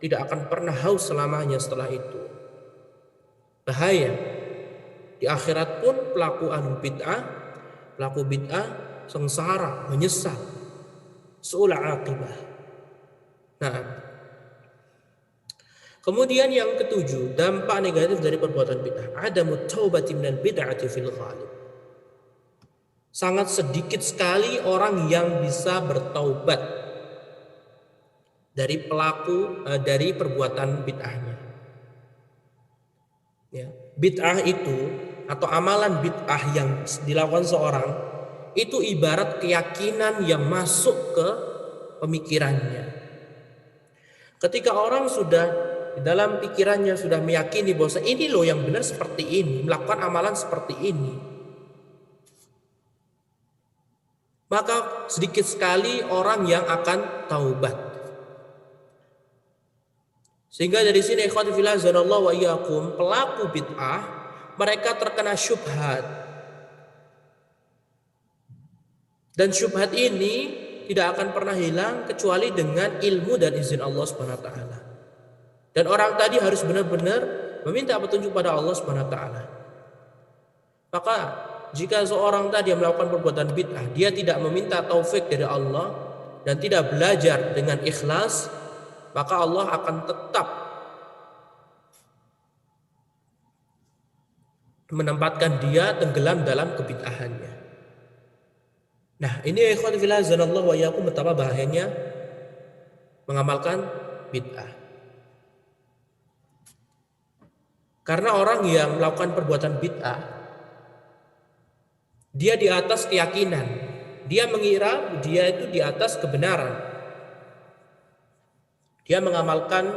tidak akan pernah haus selamanya setelah itu. Bahaya. Di akhirat pun pelaku bid'ah sengsara, menyesal. Su'ul aqibah. Nah, kemudian yang ketujuh, dampak negatif dari perbuatan bid'ah, adamut taubati minal bid'ati fil ghalib. Sangat sedikit sekali orang yang bisa bertaubat dari dari perbuatan bid'ahnya. Ya, bid'ah itu atau amalan bid'ah yang dilakukan seorang itu ibarat keyakinan yang masuk ke pemikirannya. Ketika orang sudah di dalam pikirannya sudah meyakini bahwa ini loh yang benar seperti ini, melakukan amalan seperti ini, maka sedikit sekali orang yang akan taubat. Sehingga dari sini ikhwati fillah azanallahu wa iyyakum, pelaku bid'ah mereka terkena syubhat. Dan syubhat ini tidak akan pernah hilang kecuali dengan ilmu dan izin Allah Subhanahu wa taala. Dan orang tadi harus benar-benar meminta petunjuk pada Allah Subhanahu wa taala. Maka jika seorang tadi yang melakukan perbuatan bid'ah, dia tidak meminta taufik dari Allah dan tidak belajar dengan ikhlas, maka Allah akan tetap menempatkan dia tenggelam dalam kebid'ahannya. Nah, ini ikhwan fillah azanallahu wa iyyakum, betapa bahayanya mengamalkan bid'ah. Karena orang yang melakukan perbuatan bid'ah, dia di atas keyakinan, dia mengira dia itu di atas kebenaran. Dia mengamalkan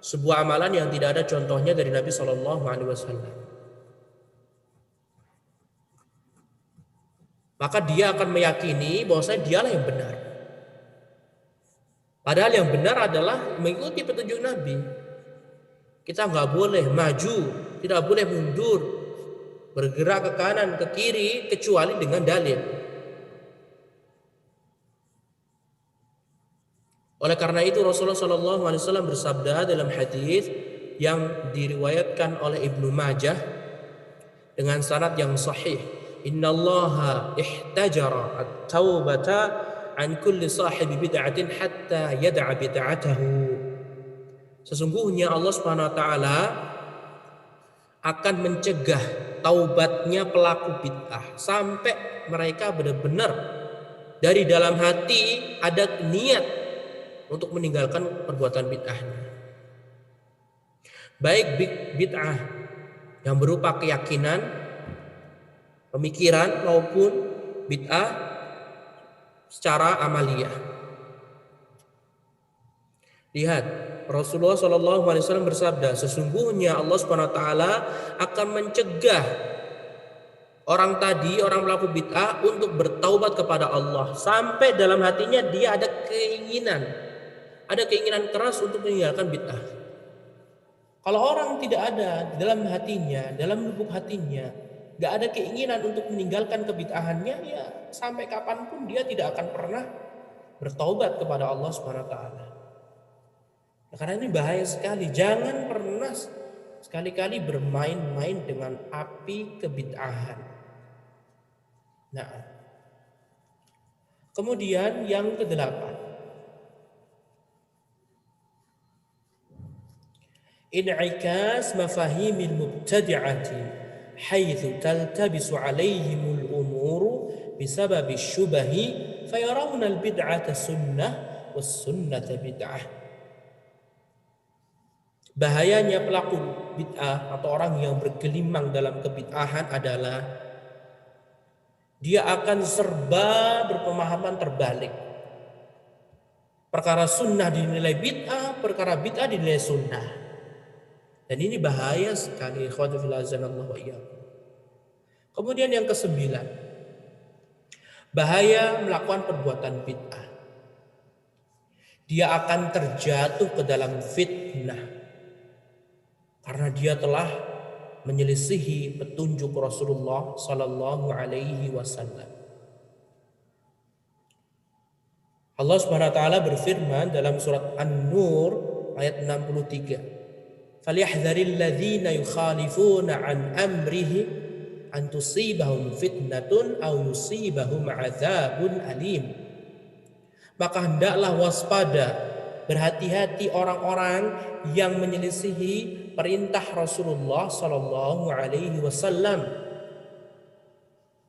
sebuah amalan yang tidak ada contohnya dari Nabi SAW. Maka dia akan meyakini bahwasanya dialah yang benar. Padahal yang benar adalah mengikuti petunjuk Nabi. Kita nggak boleh maju, tidak boleh mundur, bergerak ke kanan, ke kiri, kecuali dengan dalil. Oleh karena itu Rasulullah SAW bersabda dalam hadis, yang diriwayatkan oleh Ibnu Majah dengan sanad yang sahih. Innallaha ihtajara at-taubata an kulli sahibi bid'atin hatta yad'a bid'atahu. Sesungguhnya Allah Subhanahu wa taala akan mencegah taubatnya pelaku bid'ah sampai mereka benar-benar dari dalam hati ada niat untuk meninggalkan perbuatan bid'ahnya. Baik bid'ah yang berupa keyakinan, pemikiran maupun bid'ah secara amaliyah. Lihat, Rasulullah SAW bersabda, sesungguhnya Allah SWT akan mencegah orang pelaku bid'ah untuk bertaubat kepada Allah sampai dalam hatinya dia ada keinginan keras untuk meninggalkan bid'ah. Kalau orang tidak ada dalam hatinya, dalam lubuk hatinya, gak ada keinginan untuk meninggalkan kebid'ahannya, ya sampai kapanpun dia tidak akan pernah bertaubat kepada Allah SWT. Nah, karena ini bahaya sekali. Jangan pernah sekali-kali bermain-main dengan api kebid'ahan. Nah, kemudian yang ke-8, in'ikas mafahimil mubtadi'ati haitsu taltabisu 'alaihimul umuru bisababi syubahi fayarawna al-bid'ata sunnah was sunnata bid'ah. Bahayanya pelaku bid'ah atau orang yang bergelimang dalam kebid'ahan adalah dia akan serba berpemahaman terbalik. Perkara sunnah dinilai bid'ah, perkara bid'ah dinilai sunnah. Dan ini bahaya sekali. Kemudian yang ke-9, bahaya melakukan perbuatan bid'ah. Dia akan terjatuh ke dalam fitnah karena dia telah menyelisihi petunjuk Rasulullah sallallahu alaihi wasallam. Allah Subhanahu wa taala berfirman dalam surat An-Nur ayat 63. Falyahdharil ladzina yukhalifuna an amrihi an tusibahum fitnatun aw yusibahum adzabun alim. Maka hendaklah waspada, berhati-hati orang-orang yang menyelisihi perintah Rasulullah sallallahu alaihi wasallam.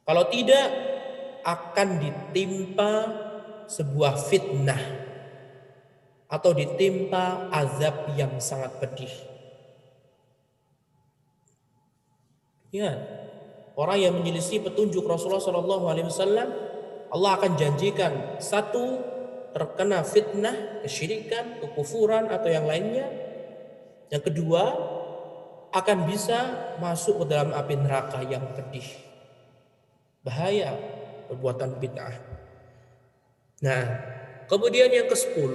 Kalau tidak, akan ditimpa sebuah fitnah atau ditimpa azab yang sangat pedih. Ya, orang yang menyelisih petunjuk Rasulullah sallallahu alaihi wasallam, Allah akan janjikan, satu, terkena fitnah, kesyirikan, kekufuran atau yang lainnya. Yang kedua, akan bisa masuk ke dalam api neraka yang pedih. Bahaya perbuatan bid'ah. Nah, kemudian yang ke-10,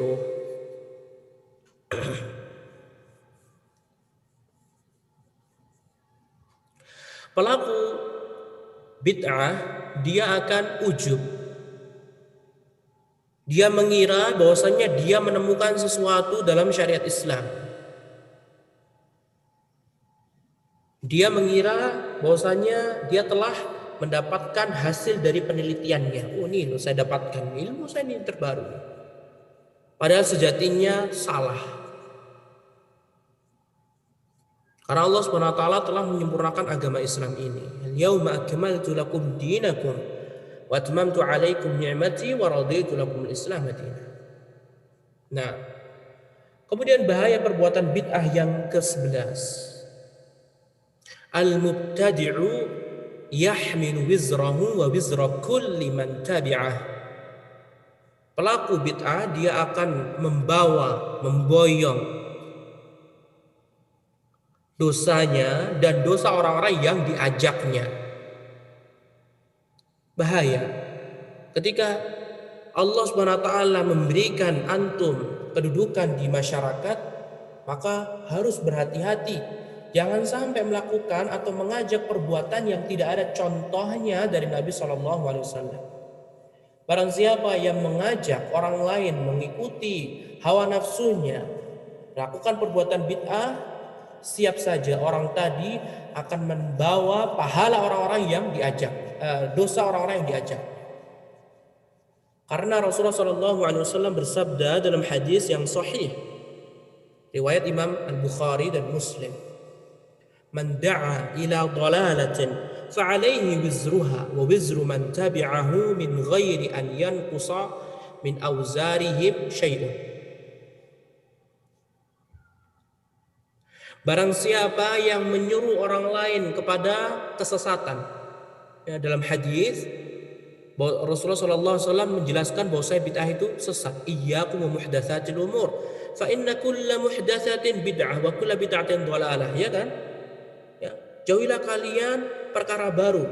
pelaku bid'ah dia akan ujub. Dia mengira bahwasanya dia menemukan sesuatu dalam syariat Islam. Dia mengira bahwasanya dia telah mendapatkan hasil dari penelitiannya. Oh, ini loh saya dapatkan, ilmu saya ini terbaru. Padahal sejatinya salah. Karena Allah SWT telah menyempurnakan agama Islam ini. Al-yauma akmaltu lakum dinakum wa atmamtu 'alaikum ni'mati wa raditu lakum al-Islam dinan. Nah, kemudian bahaya perbuatan bid'ah yang ke-11. Al-mubtadi'u yahmilu wizrahu wa wizra kulli man tabi'ah. Pelaku bid'ah dia akan memboyong dosanya dan dosa orang-orang yang diajaknya. Bahaya ketika Allah SWT memberikan antum kedudukan di masyarakat, maka harus berhati-hati. Jangan sampai melakukan atau mengajak perbuatan yang tidak ada contohnya dari Nabi SAW. Barang siapa yang mengajak orang lain mengikuti hawa nafsunya, melakukan perbuatan bid'ah, siap saja orang tadi akan membawa pahala orang-orang yang diajak, dosa orang-orang yang diajak. Karena Rasulullah SAW bersabda dalam hadis yang sahih, riwayat Imam Al-Bukhari dan Muslim, "Man da'a ila dhalalatin fa'alaihi wizruha wa wizru man tabi'ahu min ghairi an yanqusa min awzarihim syai'un." Barang siapa yang menyuruh orang lain kepada kesesatan, ya, dalam hadis Rasulullah SAW menjelaskan bahwa bid'ah itu sesat. Iyyakum wa muhdatsatil umur, fa inna kulla muhdatsatin bid'ah wa kulla bid'atin dhalalah, ya kan? Ya, jauhilah kalian perkara baru.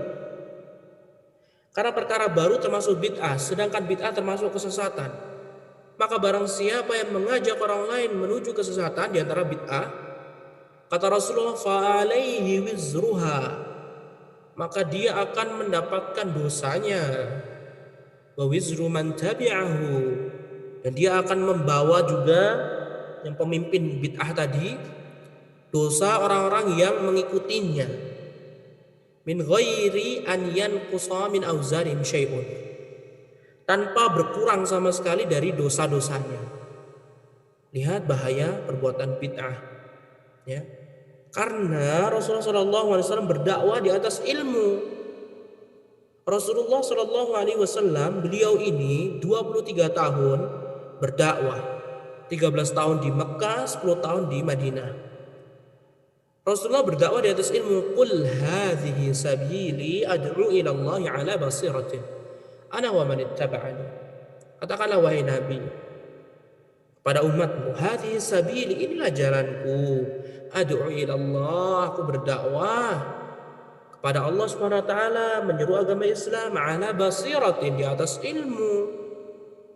Karena perkara baru termasuk bid'ah, sedangkan bid'ah termasuk kesesatan. Maka barang siapa yang mengajak orang lain menuju kesesatan di antara bid'ah, kata Rasulullah, fa'alaihi wizruha, maka dia akan mendapatkan dosanya, wa wizru man tabi'ahu, dan dia akan membawa juga yang pemimpin bid'ah tadi dosa orang-orang yang mengikutinya, min ghairi an yanqusa min auzarim syai'un, tanpa berkurang sama sekali dari dosa-dosanya. Lihat bahaya perbuatan bid'ah, ya. Karena Rasulullah SAW berdakwah di atas ilmu. Rasulullah SAW, beliau ini 23 tahun berdakwah, 13 tahun di Mekah, 10 tahun di Madinah. Rasulullah berdakwah di atas ilmu. Qul hadhihi sabili ad'u ila Allah ala basiratin ana wa man ittaba'ani. Katakanlah wahai Nabi pada umatmu, hadhihi sabili, inilah jalanku, ad'u ila Allah, aku berdakwah kepada Allah Subhanahu wa taala, menyeru agama Islam ala basiratin, di atas ilmu,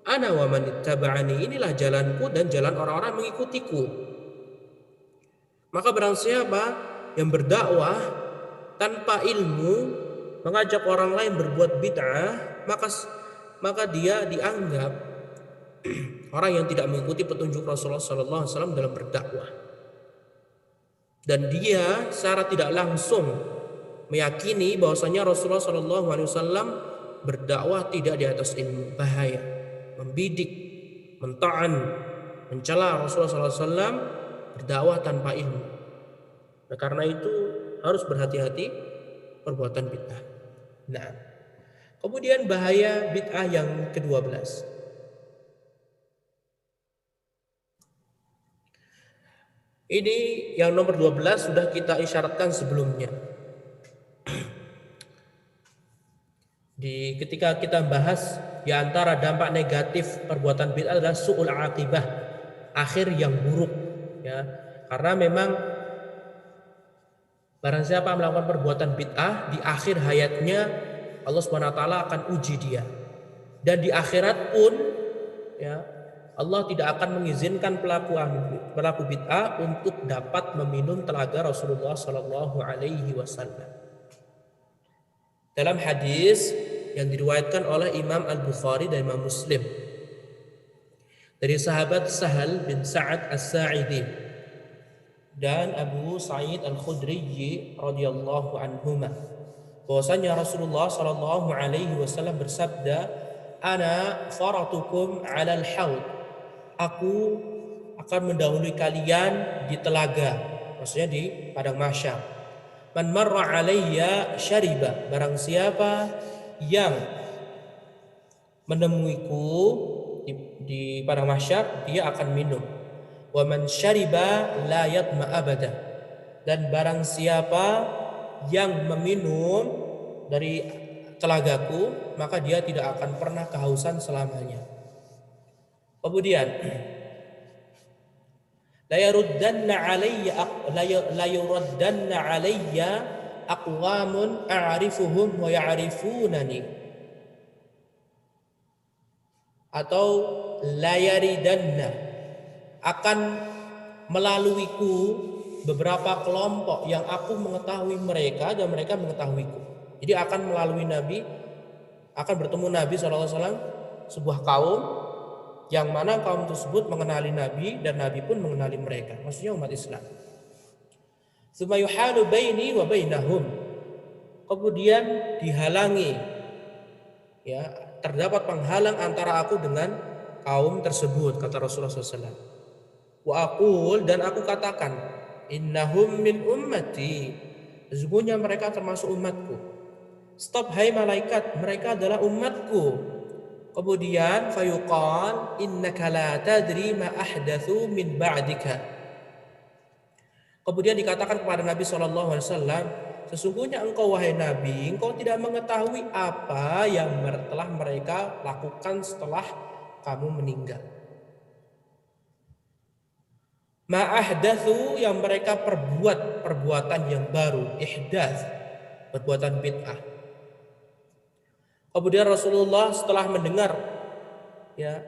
ana wa man ittaba'ani, inilah jalanku dan jalan orang-orang mengikutiku. Maka barang siapa yang berdakwah tanpa ilmu, mengajak orang lain berbuat bid'ah, maka dia dianggap orang yang tidak mengikuti petunjuk Rasulullah SAW dalam berdakwah, dan dia secara tidak langsung meyakini bahwasanya Rasulullah SAW berdakwah tidak di atas ilmu. Bahaya, membidik, mentaan, mencela Rasulullah SAW berdakwah tanpa ilmu. Nah, karena itu harus berhati-hati perbuatan bid'ah. Nah, kemudian bahaya bid'ah yang ke-12. Ini yang nomor 12 sudah kita isyaratkan sebelumnya. Ketika kita bahas di antara dampak negatif perbuatan bid'ah adalah su'ul aqibah, akhir yang buruk, ya. Karena memang barang siapa melakukan perbuatan bid'ah, di akhir hayatnya Allah Subhanahu wa taala akan uji dia. Dan di akhirat pun, ya, Allah tidak akan mengizinkan pelaku bid'ah untuk dapat meminum telaga Rasulullah Sallallahu Alaihi Wasallam. Dalam hadis yang diriwayatkan oleh Imam Al-Bukhari dan Imam Muslim dari sahabat Sahal bin Sa'ad As-Sa'idi dan Abu Sa'id Al-Khudri radhiyallahu anhuma, bahwasanya Rasulullah Sallallahu Alaihi Wasallam bersabda, "Ana faratukum 'alal haud." Aku akan mendahului kalian di telaga, maksudnya di padang mahsyar. Man marra alayya syariba, barang siapa yang menemuiku di padang mahsyar, dia akan minum. Wa man syariba la yatma abada, dan barang siapa yang meminum dari telagaku, maka dia tidak akan pernah kehausan selamanya. Kemudian la yuraddanna alayya aqwamun a'rifuhum wa ya'rifunani, atau la yaridanna, akan melaluiku beberapa kelompok yang aku mengetahui mereka dan mereka mengetahuiku. Jadi akan melalui Nabi, akan bertemu Nabi SAW sebuah kaum yang mana kaum tersebut mengenali Nabi dan Nabi pun mengenali mereka, maksudnya umat Islam. Tsumma yuhalu baini wa bainahum. Kemudian dihalangi, ya, terdapat penghalang antara aku dengan kaum tersebut, kata Rasulullah SAW. Wa aqul, dan aku katakan, innahum min ummati, sesungguhnya mereka termasuk umatku. Stop, hai malaikat, mereka adalah umatku. Kemudian fayuqal innaka la tadri ma ahdatsu min ba'dika. Kemudian dikatakan kepada Nabi SAW, sesungguhnya engkau wahai Nabi, engkau tidak mengetahui apa yang telah mereka lakukan setelah kamu meninggal. Ma'ahdatsu, yang mereka perbuat perbuatan yang baru, ihdaats, perbuatan bid'ah. Kemudian Rasulullah setelah mendengar, ya,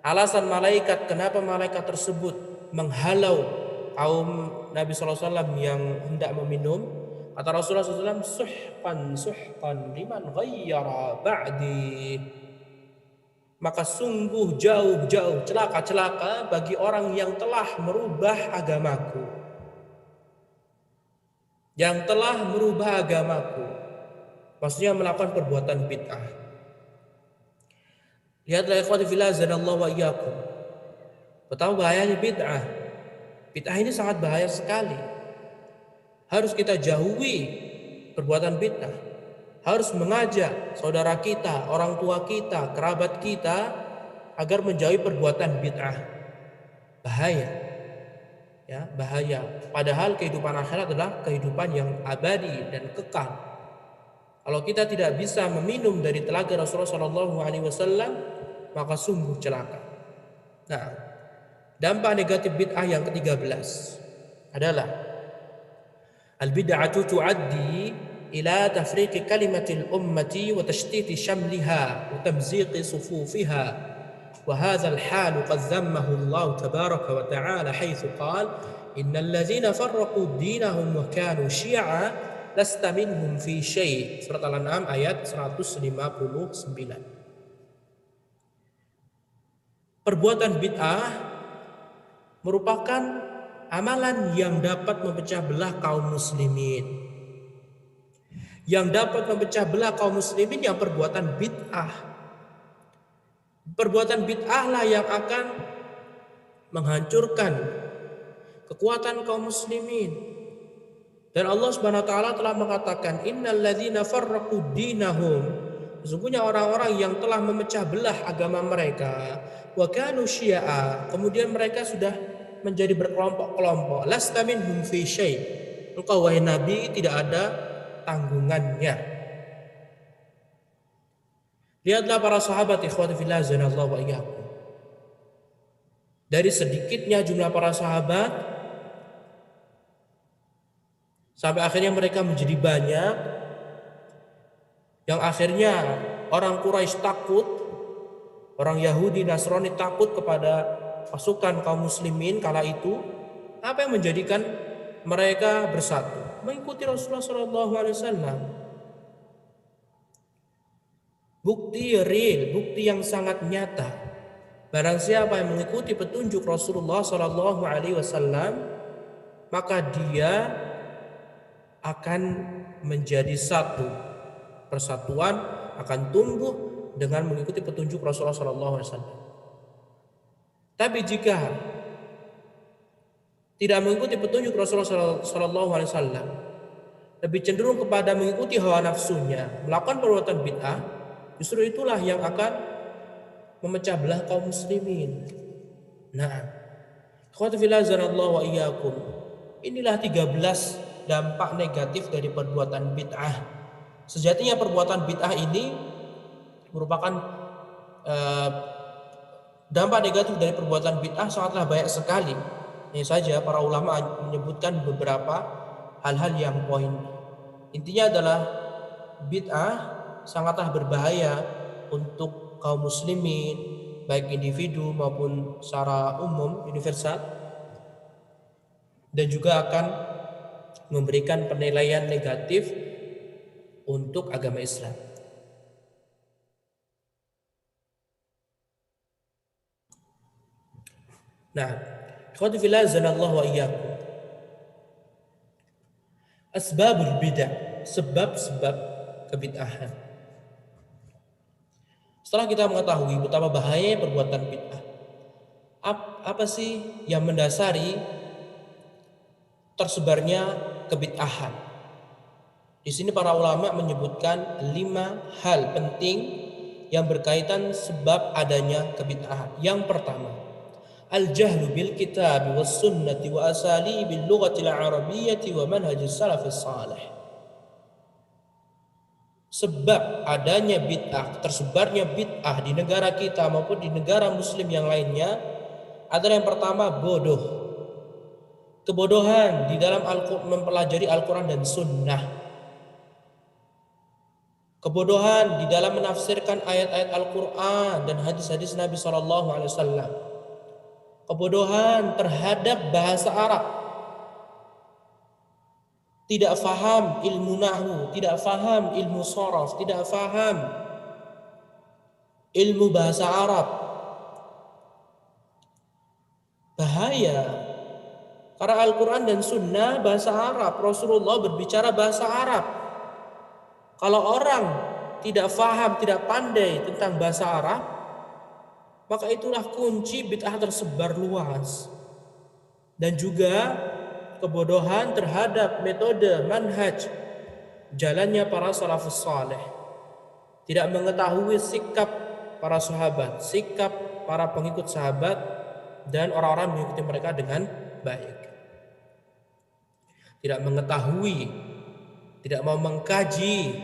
alasan malaikat, kenapa malaikat tersebut menghalau kaum Nabi SAW yang hendak meminum, kata Rasulullah SAW, suhqan suhqan liman ghayyara ba'di, maka sungguh jauh-jauh celaka-celaka bagi orang yang telah merubah agamaku, yang telah merubah agamaku, maksudnya melakukan perbuatan bid'ah. Lihatlah ikhwati fillah azanallahu wa iyyakum, betapa bahayanya bid'ah. Bid'ah ini sangat bahaya sekali. Harus kita jauhi perbuatan bid'ah. Harus mengajak saudara kita, orang tua kita, kerabat kita agar menjauhi perbuatan bid'ah. Bahaya. Ya, bahaya. Padahal kehidupan akhirat adalah kehidupan yang abadi dan kekal. Kalau kita tidak bisa meminum dari telaga Rasulullah SAW, maka sungguh celaka. Nah, dampak negatif bid'ah yang ke-13 adalah al-bid'atu tuaddi ila tafriqi kalimatil ummati wa tashtiti syamliha wa tamziqi sufufiha, wa hadzal halu qad dhammahu Allah tabaraka wa ta'ala haitsu qala innal ladzina farraqu dinahum wa kanu syi'a lasta minhum fi syai'. Surat Al-An'am ayat 159. Perbuatan bid'ah merupakan amalan yang dapat memecah belah kaum muslimin. Yang dapat memecah belah kaum muslimin yang perbuatan bid'ah. Perbuatan bid'ah lah yang akan menghancurkan kekuatan kaum muslimin. Dan Allah Subhanahu wa taala telah mengatakan, innal ladzina farraqu dinahum, sesungguhnya orang-orang yang telah memecah belah agama mereka, wa kanu syi'a, kemudian mereka sudah menjadi berkelompok-kelompok, lasta minhum fi syai', engkau wahai Nabi tidak ada tanggungannya. Lihatlah para sahabat, ikhwati fillah azanallahu wa iyyakum. Dari sedikitnya jumlah para sahabat sampai akhirnya mereka menjadi banyak, yang akhirnya orang Quraisy takut, orang Yahudi Nasrani takut kepada pasukan kaum muslimin kala itu. Apa yang menjadikan mereka bersatu? Mengikuti Rasulullah SAW. Bukti real, bukti yang sangat nyata. Barang siapa yang mengikuti petunjuk Rasulullah SAW, maka dia akan menjadi satu. Persatuan akan tumbuh dengan mengikuti petunjuk Rasulullah SAW. Tapi jika tidak mengikuti petunjuk Rasulullah SAW, lebih cenderung kepada mengikuti hawa nafsunya, melakukan perbuatan bid'ah, justru itulah yang akan memecah belah kaum muslimin. Nah, ikhwati fillah azanallahu wa iyyakum, inilah 13 dampak negatif dari perbuatan bid'ah. Sejatinya perbuatan bid'ah ini merupakan dampak negatif dari perbuatan bid'ah sangatlah banyak sekali. Ini saja para ulama menyebutkan beberapa hal-hal yang poin. Intinya adalah bid'ah sangatlah berbahaya untuk kaum muslimin, baik individu maupun secara umum universal, dan juga akan memberikan penilaian negatif untuk agama Islam. Nah, ikhwati fillah azanallahu wa iyyakum, Asbabul bid'ah, sebab-sebab kebid'ahan. Setelah kita mengetahui betapa bahaya perbuatan bid'ah, apa sih yang mendasari tersebarnya kebid'ahan? Di sini para ulama menyebutkan 5 hal penting yang berkaitan sebab adanya kebid'ahan. Yang pertama, al-jahlu bil kitab was sunnati wa asalibil lughatil arabiyyati wa manhajis salafis salih. Sebab adanya bid'ah, tersebarnya bid'ah di negara kita maupun di negara muslim yang lainnya adalah yang pertama, bodoh. Kebodohan di dalam mempelajari Al-Quran dan Sunnah. Kebodohan di dalam menafsirkan ayat-ayat Al-Quran dan hadis-hadis Nabi SAW. Kebodohan terhadap bahasa Arab. Tidak faham ilmu nahwu, tidak faham ilmu sharaf, tidak faham ilmu bahasa Arab. Bahaya. Karena Al-Quran dan Sunnah bahasa Arab, Rasulullah berbicara bahasa Arab. Kalau orang tidak faham, tidak pandai tentang bahasa Arab, maka itulah kunci bid'ah tersebar luas. Dan juga kebodohan terhadap metode manhaj jalannya para salafus saleh. Tidak mengetahui sikap para sahabat, sikap para pengikut sahabat dan orang-orang mengikuti mereka dengan baik. Tidak mengetahui, tidak mau mengkaji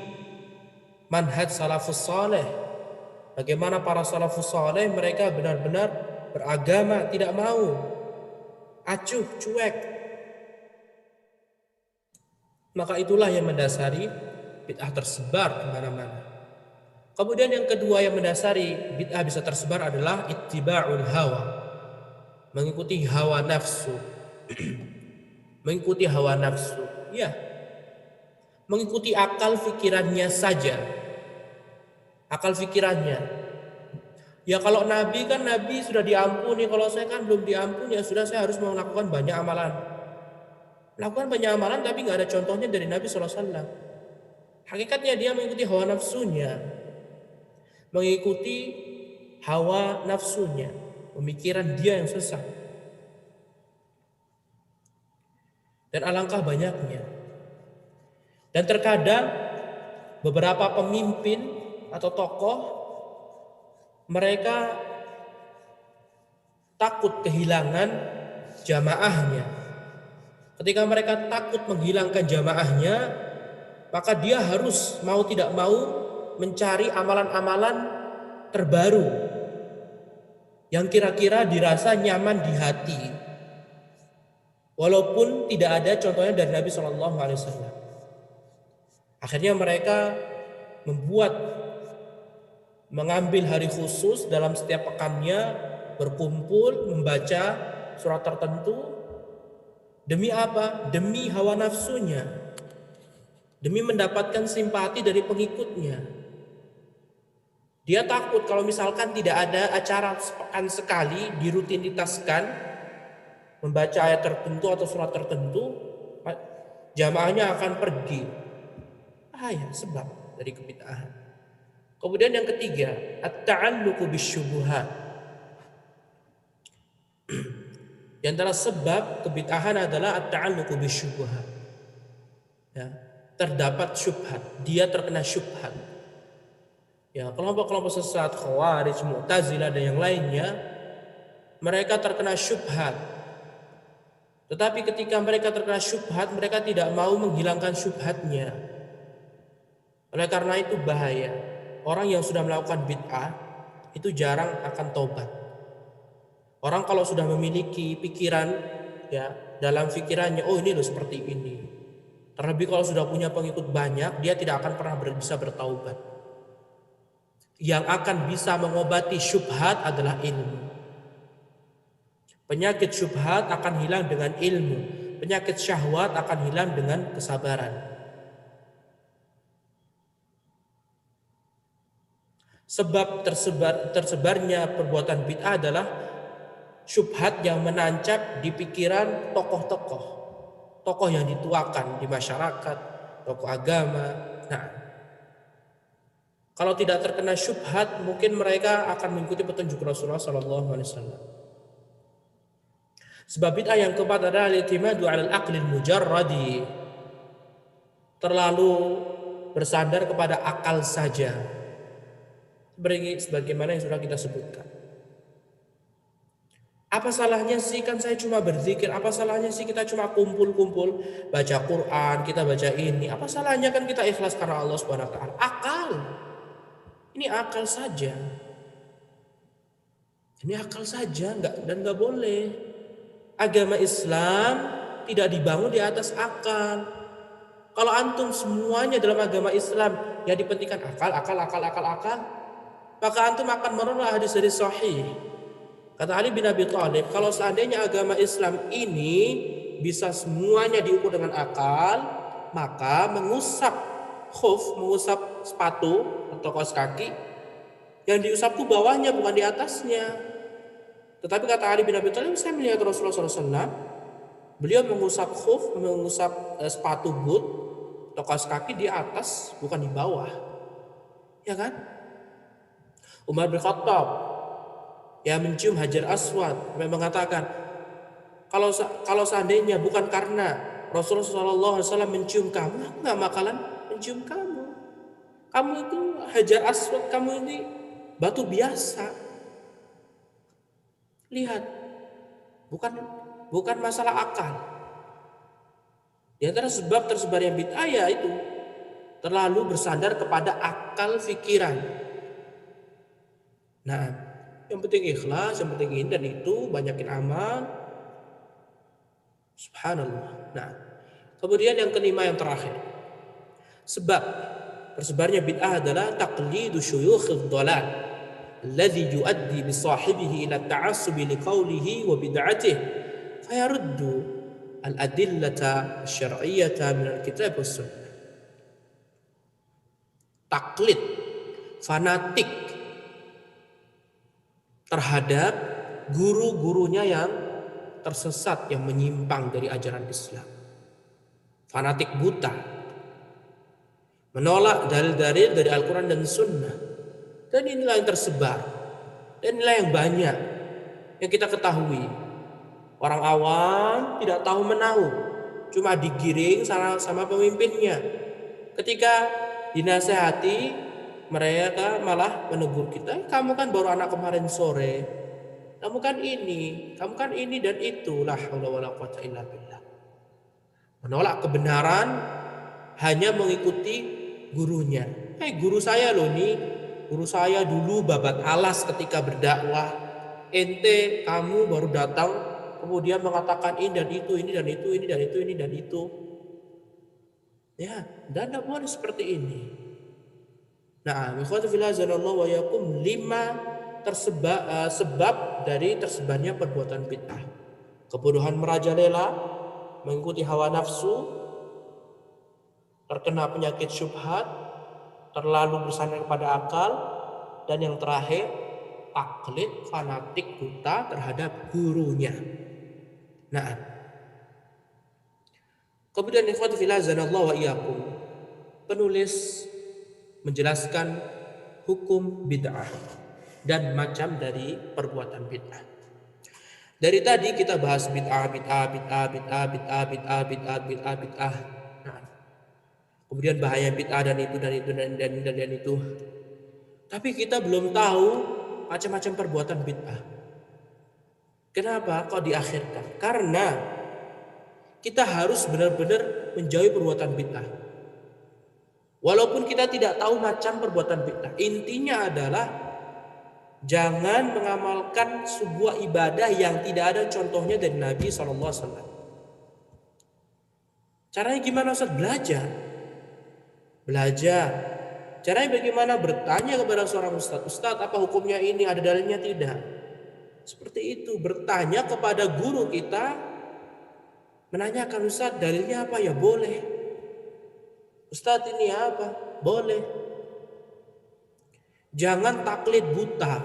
manhaj salafus saleh. Bagaimana para salafus saleh mereka benar-benar beragama, tidak mau acuh, cuek. Maka itulah yang mendasari bid'ah tersebar kemana-mana. Kemudian yang kedua yang mendasari bid'ah bisa tersebar adalah ittiba'ul hawa, mengikuti hawa nafsu. Mengikuti hawa nafsu, ya, mengikuti akal fikirannya saja. Akal fikirannya, ya kalau Nabi kan Nabi sudah diampuni, kalau saya kan belum diampuni, ya sudah saya harus melakukan banyak amalan. Lakukan banyak amalan tapi nggak ada contohnya dari Nabi SAW. Hakikatnya dia mengikuti hawa nafsunya, mengikuti hawa nafsunya, pemikiran dia yang sesat. Dan alangkah banyaknya. Dan terkadang beberapa pemimpin atau tokoh mereka takut kehilangan jamaahnya. Ketika mereka takut menghilangkan jamaahnya, maka dia harus mau tidak mau mencari amalan-amalan terbaru yang kira-kira dirasa nyaman di hati, walaupun tidak ada contohnya dari Nabi SAW. Akhirnya mereka mengambil hari khusus dalam setiap pekannya, berkumpul membaca surat tertentu. Demi apa? Demi hawa nafsunya, demi mendapatkan simpati dari pengikutnya. Dia takut kalau misalkan tidak ada acara sepekan sekali dirutinitaskan membaca ayat tertentu atau surat tertentu, jamaahnya akan pergi. Sebab dari kebid'ahan. Kemudian yang ketiga, at-ta'alluqu bisyubuhat. Di antara sebab kebid'ahan adalah at-ta'alluqu bisyubuhat. Ya, terdapat syubhat, dia terkena syubhat. Ya, kelompok-kelompok sesat Khawarij, Mu'tazilah dan yang lainnya, mereka terkena syubhat. Tetapi ketika mereka terkena syubhat, mereka tidak mau menghilangkan syubhatnya. Oleh karena itu bahaya. Orang yang sudah melakukan bid'ah itu jarang akan taubat. Orang kalau sudah memiliki pikiran, ya, dalam pikirannya, oh ini loh seperti ini. Terlebih kalau sudah punya pengikut banyak, dia tidak akan pernah bisa bertaubat. Yang akan bisa mengobati syubhat adalah ilmu. Penyakit syubhat akan hilang dengan ilmu. Penyakit syahwat akan hilang dengan kesabaran. Sebab tersebarnya perbuatan bid'ah adalah syubhat yang menancap di pikiran tokoh-tokoh. tokoh yang dituakan di masyarakat, tokoh agama. Nah, kalau tidak terkena syubhat, mungkin mereka akan mengikuti petunjuk Rasulullah SAW. Sebab bid'ah yang keempat adalah al-i'timadu 'alal aqlil mujarradi, terlalu bersandar kepada akal saja, sebagaimana yang sudah kita sebutkan. Apa salahnya sih, kan saya cuma berzikir, apa salahnya sih kita cuma kumpul-kumpul baca Quran, kita baca ini, apa salahnya kan kita ikhlas karena Allah Subhanahu wa taala. Akal. Ini akal saja. Ini akal saja, nggak boleh. Agama Islam tidak dibangun di atas akal. Kalau antum semuanya dalam agama Islam yang dipentingkan akal, maka antum akan menolak hadis-hadis sahih. Kata Ali bin Abi Thalib, kalau seandainya agama Islam ini bisa semuanya diukur dengan akal, maka mengusap khuf, mengusap sepatu atau kaos kaki, yang diusap itu bawahnya bukan di atasnya. Tetapi kata Ali bin Abi Thalib, saya melihat Rasulullah SAW, beliau mengusap khuf, mengusap sepatu boot atau kaos kaki di atas, bukan di bawah. Ya kan? Umar bin Khattab yang mencium Hajar Aswad, mengatakan, kalau seandainya bukan karena Rasulullah SAW mencium kamu, aku nggak bakalan mencium kamu. Kamu itu Hajar Aswad, kamu ini batu biasa. Lihat, bukan masalah akal. Di antara sebab tersebarnya bid'ah itu terlalu bersandar kepada akal pikiran. Nah, yang penting ikhlas, yang penting ini dan itu, banyakin amal. Subhanallah. Nah, kemudian yang kelima, yang terakhir, sebab tersebarnya bid'ah adalah taqlidu syuyukhid dhalal alladhi yuaddi bi sahibihi ila ta'assubi liqaulihi wa bid'atihi fayaruddu al-adillata asy-syar'iyyata min al-kitab was sunnah. Taklid, fanatik terhadap guru-gurunya yang tersesat, yang menyimpang dari ajaran Islam. Fanatik buta, menolak dalil-dalil dari Al-Quran dan Sunnah. Dan inilah yang tersebar, dan inilah yang banyak yang kita ketahui. Orang awam tidak tahu menahu, cuma digiring sama pemimpinnya. Ketika dinasehati, mereka malah menegur kita, kamu kan baru anak kemarin sore, kamu kan ini dan itu. La haula wala quwata illa billah. Menolak kebenaran hanya mengikuti gurunya. Guru saya loh nih, guru saya dulu babat alas ketika berdakwah. Ente, kamu baru datang kemudian mengatakan ini dan itu, ini dan itu, ini dan itu, ini dan itu. Ya, dan tidak boleh seperti ini. Nah, ikhwatu fillah azanallahu wa iyyakum, 5 sebab dari tersebarnya perbuatan bid'ah. Kebodohan merajalela, mengikuti hawa nafsu, terkena penyakit syubhat, terlalu bersandar kepada akal, dan yang terakhir, taklid, fanatik buta terhadap gurunya. Nah, kemudian ikhwatu fillah azanallahu wa iyyakum, penulis menjelaskan hukum bid'ah dan macam dari perbuatan bid'ah. Dari tadi kita bahas bid'ah. Nah, kemudian bahaya bid'ah dan itu. Tapi kita belum tahu macam-macam perbuatan bid'ah. Kenapa kok diakhirkan? Karena kita harus benar-benar menjauhi perbuatan bid'ah. Walaupun kita tidak tahu macam perbuatan bid'ah, intinya adalah jangan mengamalkan sebuah ibadah yang tidak ada contohnya dari Nabi SAW. Caranya gimana Ustaz? Belajar. Caranya bagaimana? Bertanya kepada seorang Ustaz. Ustaz, apa hukumnya ini? Ada dalilnya tidak? Seperti itu. Bertanya kepada guru kita. Menanyakan, Ustaz, dalilnya apa? Ya boleh. Ustaz, ini apa? Boleh. Jangan taklid buta.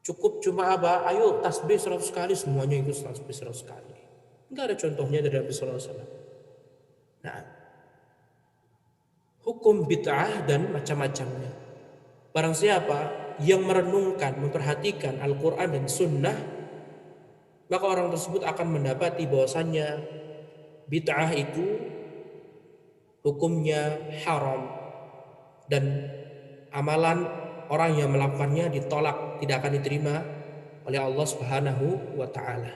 Cukup cuma apa? Ayo tasbih 100 kali, semuanya ikut tasbih 100 kali. Enggak ada contohnya dari Nabi sallallahu alaihi wasallam. Nah, hukum bid'ah dan macam-macamnya. Barang siapa yang merenungkan, memperhatikan Al-Quran dan Sunnah, maka orang tersebut akan mendapati bahwasannya bid'ah itu hukumnya haram dan amalan orang yang melakukannya ditolak, tidak akan diterima oleh Allah Subhanahu wa taala.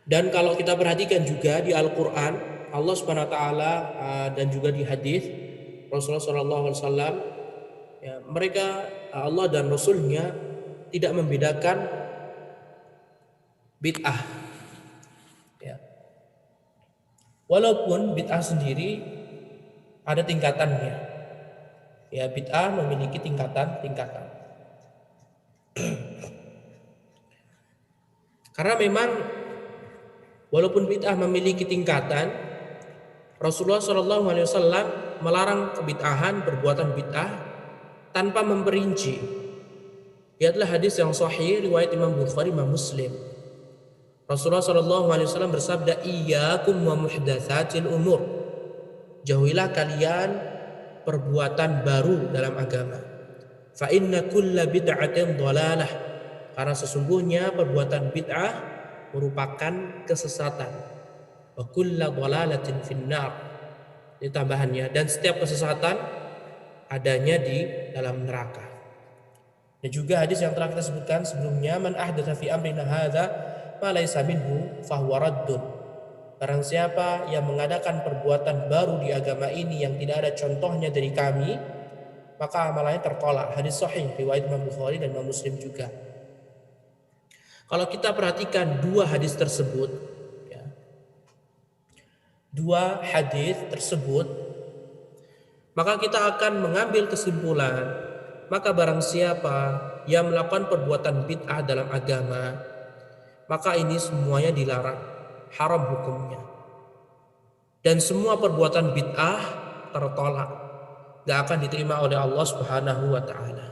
Dan kalau kita perhatikan juga di Al-Qur'an, Allah Subhanahu wa taala dan juga di hadis Rasulullah sallallahu alaihi wasallam, ya, mereka Allah dan Rasulnya tidak membedakan bid'ah, ya. Walaupun bid'ah sendiri ada tingkatannya, ya, bid'ah memiliki tingkatan-tingkatan. Karena memang walaupun bid'ah memiliki tingkatan, Rasulullah Shallallahu Alaihi Wasallam melarang kebid'ahan, perbuatan bid'ah tanpa memperinci. Lihatlah hadis yang sahih riwayat Imam Bukhari, Imam Muslim. Rasulullah Shallallahu Alaihi Wasallam bersabda, "Iyyakum wa muhdatsatil umur." Jauhilah kalian perbuatan baru dalam agama. Fa inna kulla bid'atin dhalalah. Karena sesungguhnya perbuatan bid'ah merupakan kesesatan. Wa kullu dhalalatin finnar. Ini tambahannya, dan setiap kesesatan adanya di dalam neraka. Dan juga hadis yang telah kita sebutkan sebelumnya, man ahdatsa fi amrina hadza ma laysa minhu fahuwa raddun. Barang siapa yang mengadakan perbuatan baru di agama ini yang tidak ada contohnya dari kami, maka amalannya tertolak. Hadis sahih riwayat Imam Bukhari dan Imam Muslim juga. Kalau kita perhatikan dua hadis tersebut, ya, dua hadis tersebut, maka kita akan mengambil kesimpulan, maka barang siapa yang melakukan perbuatan bid'ah dalam agama, maka ini semuanya dilarang, haram hukumnya. Dan semua perbuatan bid'ah tertolak, gak akan diterima oleh Allah Subhanahu wa taala.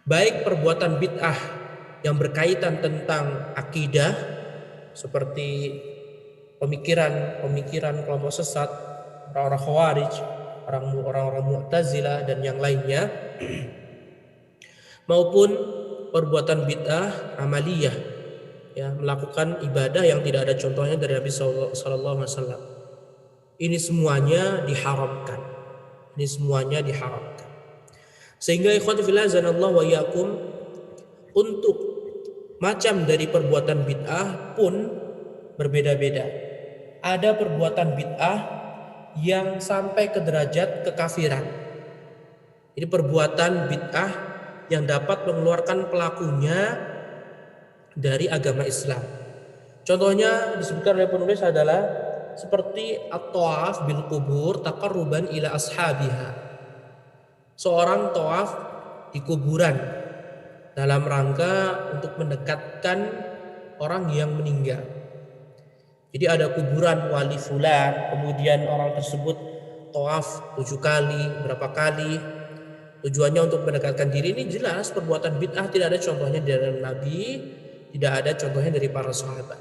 Baik perbuatan bid'ah yang berkaitan tentang akidah seperti pemikiran kelompok sesat, orang-orang Khawarij, orang-orang Mu'tazilah dan yang lainnya, maupun perbuatan bid'ah amaliyah, ya, melakukan ibadah yang tidak ada contohnya dari Nabi sallallahu alaihi wasallam. Ini semuanya diharamkan. Ini semuanya diharamkan. Sehingga ikhwati fillah zanallahu wa iyyakum, untuk macam dari perbuatan bid'ah pun berbeda-beda. Ada perbuatan bid'ah yang sampai ke derajat kekafiran. Ini perbuatan bid'ah yang dapat mengeluarkan pelakunya dari agama Islam. Contohnya disebutkan oleh penulis adalah seperti at-tawaf bil qubur taqarruban ila ashabiha. Seorang tawaf di kuburan dalam rangka untuk mendekatkan orang yang meninggal. Jadi ada kuburan wali fulan, kemudian orang tersebut tawaf 7 kali, berapa kali, tujuannya untuk mendekatkan diri. Ini jelas perbuatan bid'ah, tidak ada contohnya dari Nabi, tidak ada contohnya dari para sahabat,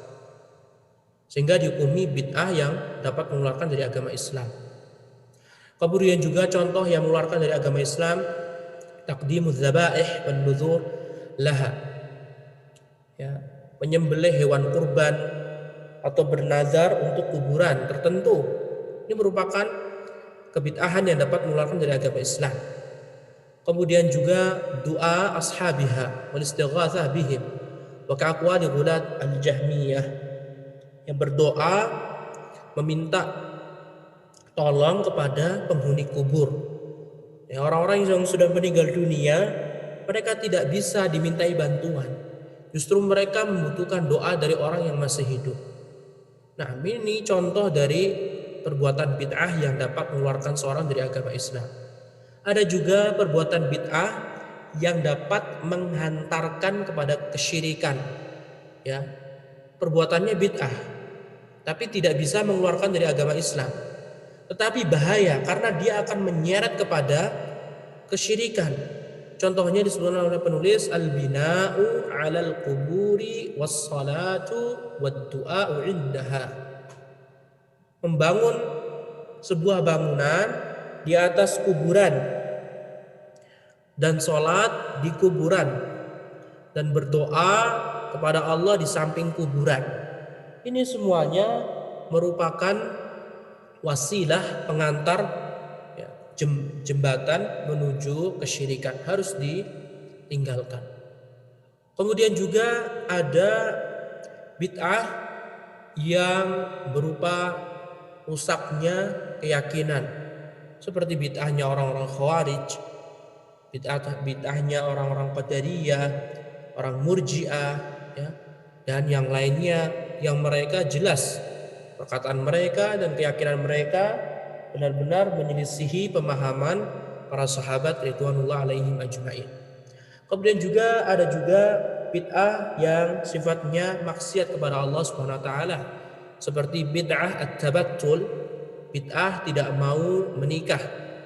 sehingga dihukumi bid'ah yang dapat mengeluarkan dari agama Islam. Kemudian juga contoh yang mengeluarkan dari agama Islam, taqdimuz dzabaih wan nuzur laha, ya, menyembelih hewan kurban atau bernazar untuk kuburan tertentu. Ini merupakan kebid'ahan yang dapat mengeluarkan dari agama Islam. Kemudian juga doa ashabiha wal istighatsah bihim wa ka'aqwali ghulat al-jahmiyah, yang berdoa meminta tolong kepada penghuni kubur. Ya, orang-orang yang sudah meninggal dunia, mereka tidak bisa dimintai bantuan. Justru mereka membutuhkan doa dari orang yang masih hidup. Nah, ini contoh dari perbuatan bid'ah yang dapat mengeluarkan seorang dari agama Islam. Ada juga perbuatan bid'ah yang dapat menghantarkan kepada kesyirikan. Ya, perbuatannya bid'ah, tapi tidak bisa mengeluarkan dari agama Islam. Tetapi bahaya karena dia akan menyeret kepada kesyirikan. Contohnya disebutkan oleh penulis al-bina'u 'alal quburi was-salatu wad-du'a'u 'indaha. Membangun sebuah bangunan di atas kuburan dan sholat di kuburan dan berdoa kepada Allah di samping kuburan. Ini semuanya merupakan wasilah pengantar, ya, jembatan menuju kesyirikan, harus ditinggalkan. Kemudian juga ada bid'ah yang berupa rusaknya keyakinan, seperti bid'ahnya orang-orang Khawarij, bid'ahnya orang-orang Qadariyah, orang Murji'ah, ya, dan yang lainnya, yang mereka jelas perkataan mereka dan keyakinan mereka benar-benar menyelisihi pemahaman para sahabat ridwanullah alaihim ajma'in. Kemudian juga ada bid'ah yang sifatnya maksiat kepada Allah Subhanahu wa taala, seperti bid'ah at-tabattul, bid'ah tidak mau menikah,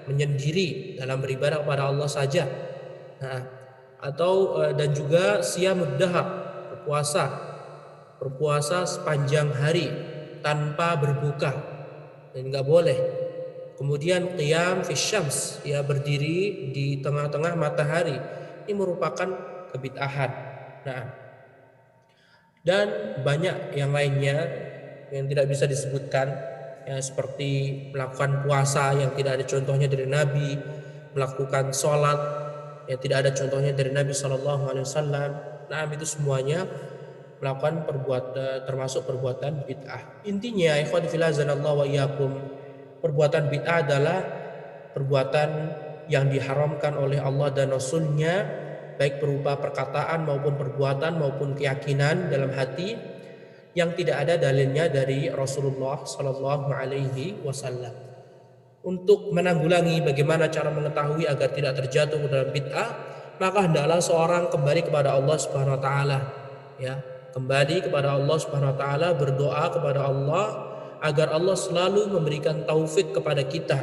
menyendiri dalam beribadah kepada Allah saja. Nah, atau dan juga siyamud dahar, berpuasa sepanjang hari tanpa berbuka, dan nggak boleh. Kemudian qiyam fi syams, ya, berdiri di tengah-tengah matahari, ini merupakan kebid'ahan. Nah, dan banyak yang lainnya yang tidak bisa disebutkan, ya, seperti melakukan puasa yang tidak ada contohnya dari Nabi, melakukan sholat yang tidak ada contohnya dari Nabi SAW. Nah, itu semuanya melakukan termasuk perbuatan bid'ah. Intinya, ikhwan fillah azanallahu wa iyyakum, perbuatan bid'ah adalah perbuatan yang diharamkan oleh Allah dan Rasul-Nya, baik berupa perkataan maupun perbuatan maupun keyakinan dalam hati, yang tidak ada dalilnya dari Rasulullah Sallallahu Alaihi Wasallam. Untuk menanggulangi bagaimana cara mengetahui agar tidak terjatuh dalam bid'ah, maka hendaklah seorang kembali kepada Allah Subhanahu Wa Taala, ya, kembali kepada Allah Subhanahu Wa Taala, berdoa kepada Allah agar Allah selalu memberikan taufik kepada kita,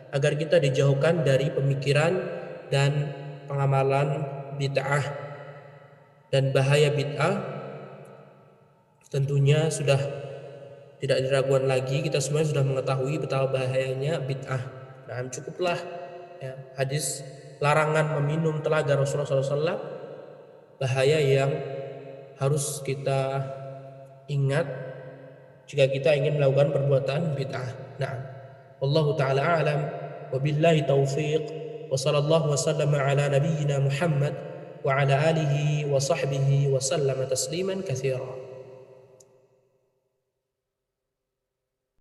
agar kita dijauhkan dari pemikiran dan pengamalan bid'ah. Dan bahaya bid'ah tentunya sudah tidak diragukan lagi, kita semua sudah mengetahui betapa bahayanya bid'ah. Nah, cukuplah, ya, hadis larangan meminum telaga Rasulullah SAW, bahaya yang harus kita ingat jika kita ingin melakukan perbuatan bid'ah. Nah, wallahu taala a'lam, wabillahi taufiq, wa sallallahu wasallam ala nabiyyina Muhammad wa ala alihi wa sahbihi wa sallama tasliman katsira.